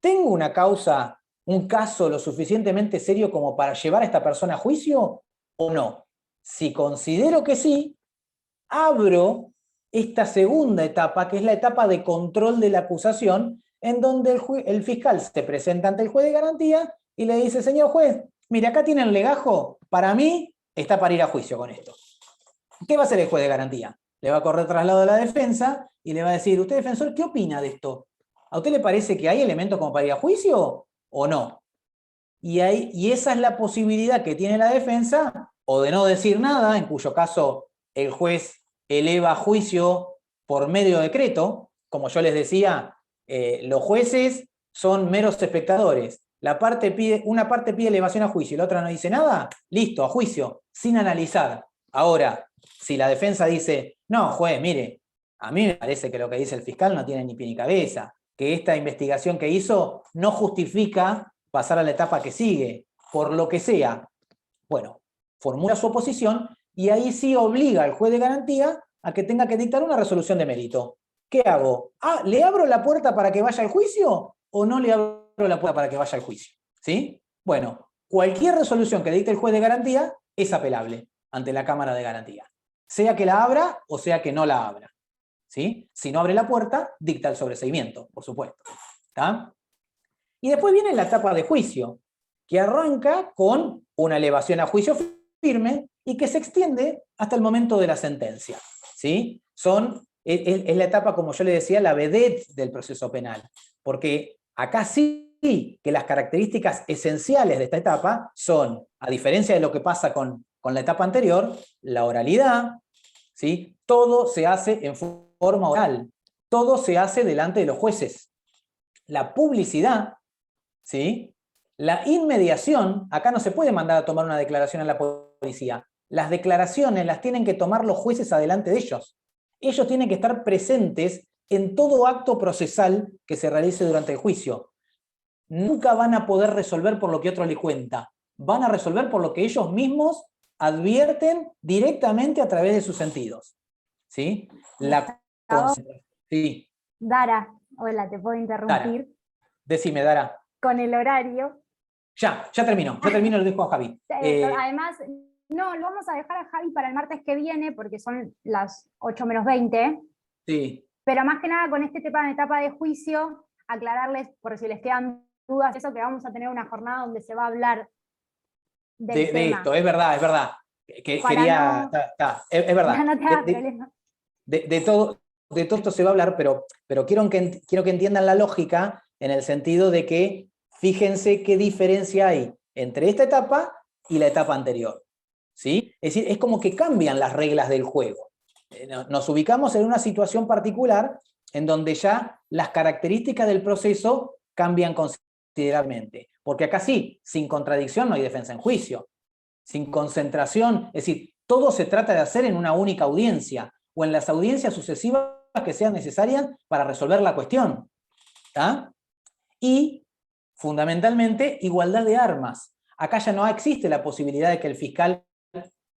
¿Tengo una causa, un caso lo suficientemente serio como para llevar a esta persona a juicio o no? Si considero que sí, abro esta segunda etapa, que es la etapa de control de la acusación, en donde el fiscal se presenta ante el juez de garantía y le dice, señor juez, mire, acá tiene el legajo, para mí está para ir a juicio con esto. ¿Qué va a hacer el juez de garantía? Le va a correr traslado de la defensa y le va a decir, usted defensor, ¿qué opina de esto? ¿A usted le parece que hay elementos como para ir a juicio o no? Y esa es la posibilidad que tiene la defensa, o de no decir nada, en cuyo caso el juez eleva a juicio por medio decreto. Como yo les decía, los jueces son meros espectadores. Una parte pide elevación a juicio y la otra no dice nada, listo, a juicio, sin analizar. Ahora, si la defensa dice, no, juez, mire, a mí me parece que lo que dice el fiscal no tiene ni pie ni cabeza, que esta investigación que hizo no justifica pasar a la etapa que sigue, por lo que sea. Bueno, formula su oposición y ahí sí obliga al juez de garantía a que tenga que dictar una resolución de mérito. ¿Qué hago? ¿Le abro la puerta para que vaya al juicio o no le abro la puerta para que vaya al juicio? ¿Sí? Bueno, cualquier resolución que dicte el juez de garantía es apelable ante la Cámara de Garantía, sea que la abra o sea que no la abra. ¿Sí? Si no abre la puerta, dicta el sobreseimiento, por supuesto. ¿Está? Y después viene la etapa de juicio, que arranca con una elevación a juicio firme y que se extiende hasta el momento de la sentencia. ¿Sí? Es la etapa, como yo le decía, la vedette del proceso penal. Porque acá sí que las características esenciales de esta etapa son, a diferencia de lo que pasa con la etapa anterior, la oralidad, ¿sí? Todo se hace en forma oral, todo se hace delante de los jueces. La publicidad, ¿sí? La inmediación, acá no se puede mandar a tomar una declaración a la policía. Las declaraciones las tienen que tomar los jueces adelante de ellos. Ellos tienen que estar presentes en todo acto procesal que se realice durante el juicio. Nunca van a poder resolver por lo que otro les cuenta. Van a resolver por lo que ellos mismos advierten directamente a través de sus sentidos. ¿Sí? Sí. Dara, hola, ¿te puedo interrumpir? Dara. Decime, Dara. Con el horario. Ya termino, lo dejo a Javi. Además, no, lo vamos a dejar a Javi para el martes que viene, porque son las 8 menos 20. Sí. Pero más que nada, con este tema en etapa de juicio, aclararles, por si les quedan dudas, eso que vamos a tener una jornada donde se va a hablar de esto, es verdad. Es verdad. No te hagas problema. De todo esto se va a hablar, pero quiero que entiendan la lógica en el sentido de que fíjense qué diferencia hay entre esta etapa y la etapa anterior. ¿Sí? Es decir, es como que cambian las reglas del juego. Nos ubicamos en una situación particular en donde ya las características del proceso cambian considerablemente. Porque acá sí, sin contradicción no hay defensa en juicio. Sin concentración, es decir, todo se trata de hacer en una única audiencia o en las audiencias sucesivas que sean necesarias para resolver la cuestión. ¿Está? Y, fundamentalmente, igualdad de armas. Acá ya no existe la posibilidad de que el fiscal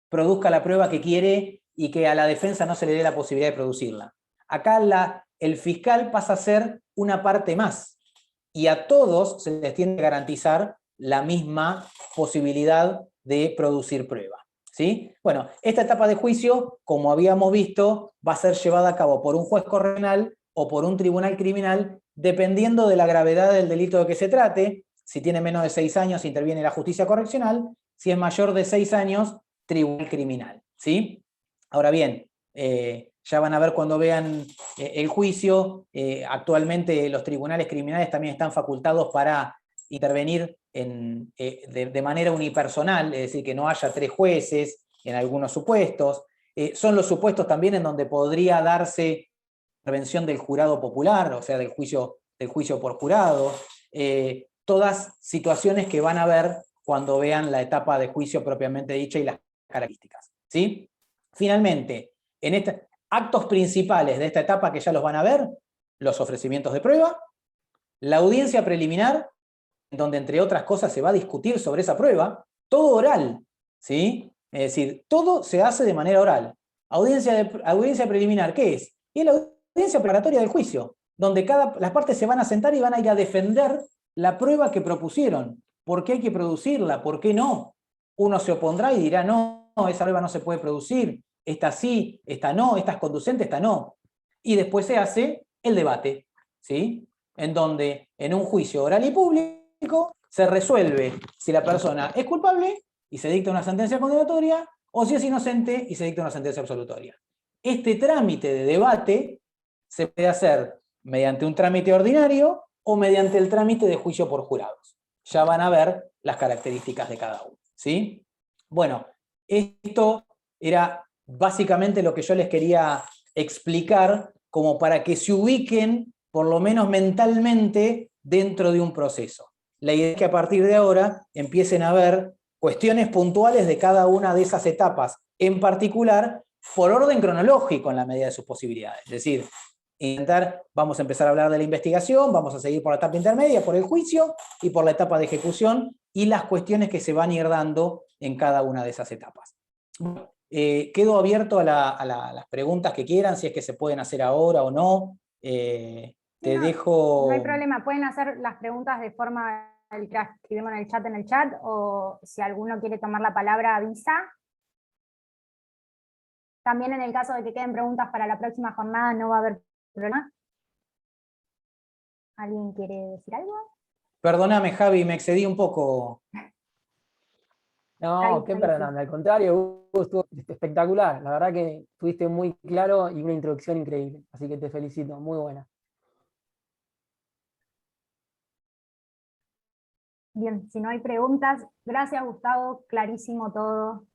produzca la prueba que quiere y que a la defensa no se le dé la posibilidad de producirla. Acá el fiscal pasa a ser una parte más y a todos se les tiene que garantizar la misma posibilidad de producir prueba. ¿Sí? Bueno, esta etapa de juicio, como habíamos visto, va a ser llevada a cabo por un juez correccional o por un tribunal criminal, dependiendo de la gravedad del delito de que se trate. Si tiene menos de 6 años, interviene la justicia correccional. Si es mayor de 6 años, tribunal criminal. ¿Sí? Ahora bien, ya van a ver cuando vean el juicio, actualmente los tribunales criminales también están facultados para intervenir de manera unipersonal, es decir, que no haya 3 jueces en algunos supuestos. Son los supuestos también en donde podría darse intervención del jurado popular, o sea, del juicio por jurado. Todas situaciones que van a ver cuando vean la etapa de juicio propiamente dicha y las características. ¿Sí? Finalmente, en actos principales de esta etapa que ya los van a ver, los ofrecimientos de prueba, la audiencia preliminar, en donde entre otras cosas se va a discutir sobre esa prueba, todo oral, ¿sí? Es decir, todo se hace de manera oral. Audiencia preliminar, ¿qué es? Y es la audiencia preparatoria del juicio, donde las partes se van a sentar y van a ir a defender la prueba que propusieron. ¿Por qué hay que producirla? ¿Por qué no? Uno se opondrá y dirá, no, esa prueba no se puede producir, esta sí, esta no, esta es conducente, esta no. Y después se hace el debate, ¿sí? En donde en un juicio oral y público se resuelve si la persona es culpable y se dicta una sentencia condenatoria, o si es inocente y se dicta una sentencia absolutoria. Este trámite de debate se puede hacer mediante un trámite ordinario o mediante el trámite de juicio por jurados. Ya van a ver las características de cada uno, ¿sí? Bueno, esto era básicamente lo que yo les quería explicar como para que se ubiquen, por lo menos mentalmente, dentro de un proceso. La idea es que a partir de ahora empiecen a ver cuestiones puntuales de cada una de esas etapas, en particular por orden cronológico en la medida de sus posibilidades. Es decir, vamos a empezar a hablar de la investigación, vamos a seguir por la etapa intermedia, por el juicio y por la etapa de ejecución y las cuestiones que se van a ir dando en cada una de esas etapas. Quedo abierto a las preguntas que quieran, si es que se pueden hacer ahora o no. Te dejo... No hay problema, pueden hacer las preguntas de forma que escribimos en el chat, o si alguno quiere tomar la palabra, avisa. También en el caso de que queden preguntas para la próxima jornada, no va a haber problema. ¿Alguien quiere decir algo? Perdóname, Javi, me excedí un poco. No, qué perdonable, al contrario, estuvo espectacular. La verdad que estuviste muy claro y una introducción increíble. Así que te felicito, muy buena. Bien, si no hay preguntas, gracias Gustavo, clarísimo todo.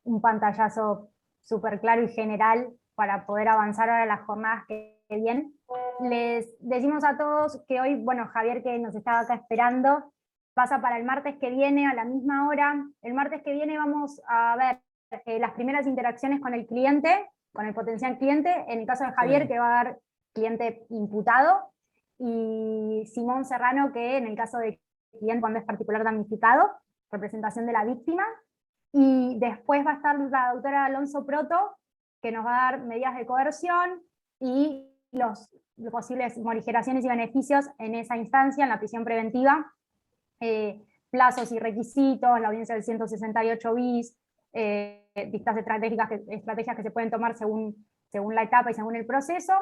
Un pantallazo súper claro y general para poder avanzar ahora en las jornadas que vienen. Les decimos a todos que hoy, bueno, Javier, que nos estaba acá esperando, pasa para el martes que viene a la misma hora. El martes que viene vamos a ver las primeras interacciones con el cliente, con el potencial cliente, en el caso de Javier, sí, que va a dar cliente imputado, y Simón Serrano, que en el caso de cliente cuando es particular damnificado, representación de la víctima. Y después va a estar la doctora Alonso Proto, que nos va a dar medidas de coerción y los posibles morigeraciones y beneficios en esa instancia, en la prisión preventiva, plazos y requisitos, la audiencia del 168 bis, distintas estrategias que se pueden tomar según la etapa y según el proceso.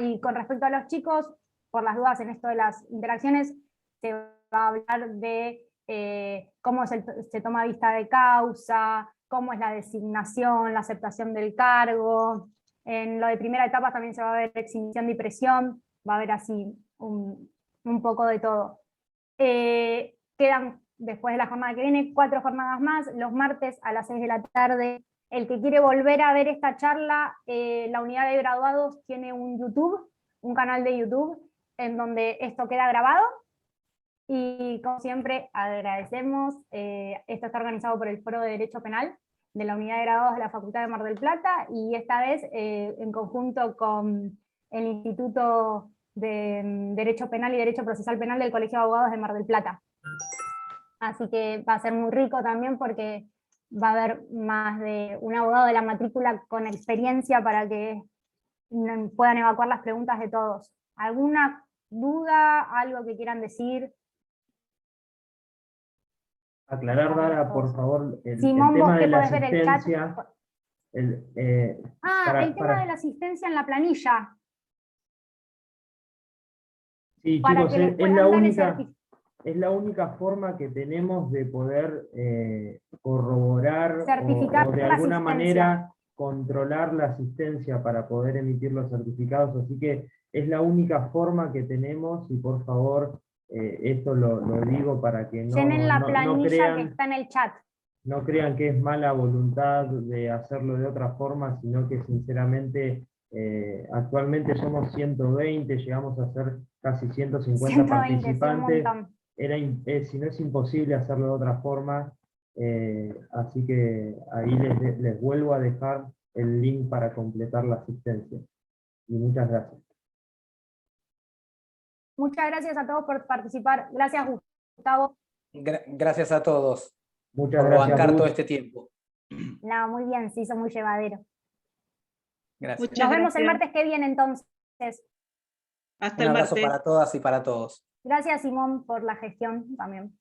Y con respecto a los chicos, por las dudas en esto de las interacciones, se va a hablar de cómo se toma vista de causa, cómo es la designación, la aceptación del cargo. En lo de primera etapa también se va a ver exhibición de presión, va a haber así un poco de todo. Quedan, después de la jornada que viene, 4 jornadas más, los martes a las 6 de la tarde. El que quiere volver a ver esta charla, la unidad de graduados tiene un canal de YouTube, en donde esto queda grabado. Y como siempre, agradecemos. Esto está organizado por el Foro de Derecho Penal de la Unidad de Graduados de la Facultad de Mar del Plata, y esta vez en conjunto con el Instituto de Derecho Penal y Derecho Procesal Penal del Colegio de Abogados de Mar del Plata. Así que va a ser muy rico también, porque va a haber más de un abogado de la matrícula con experiencia para que puedan evacuar las preguntas de todos. ¿Alguna duda, algo que quieran decir? Aclarar, Dara, por favor, el Simón, tema vos de que la podés ver el chat. asistencia. El tema de la asistencia en la planilla. Sí, Para chicos, que les es puedan la dar el única, certificado. es la única forma que tenemos de poder corroborar Certificar o de la alguna asistencia. manera controlar la asistencia para poder emitir los certificados, así que es la única forma que tenemos y por favor, esto lo digo para que Llenen la no planilla que crean, está en el chat. no crean que es mala voluntad de hacerlo de otra forma, sino que sinceramente actualmente somos 120, llegamos a ser casi 150 120, sí, un participantes. montón. Si no es imposible hacerlo de otra forma, así que ahí les vuelvo a dejar el link para completar la asistencia. Y muchas gracias. Muchas gracias a todos por participar. Gracias, Gustavo. Gracias a todos Muchas por gracias, bancar Ruth. todo este tiempo. No, muy bien, se hizo muy llevadero. Gracias. Nos vemos el martes que viene entonces. Hasta Un el abrazo martes. para todas y para todos. Gracias, Simón, por la gestión también.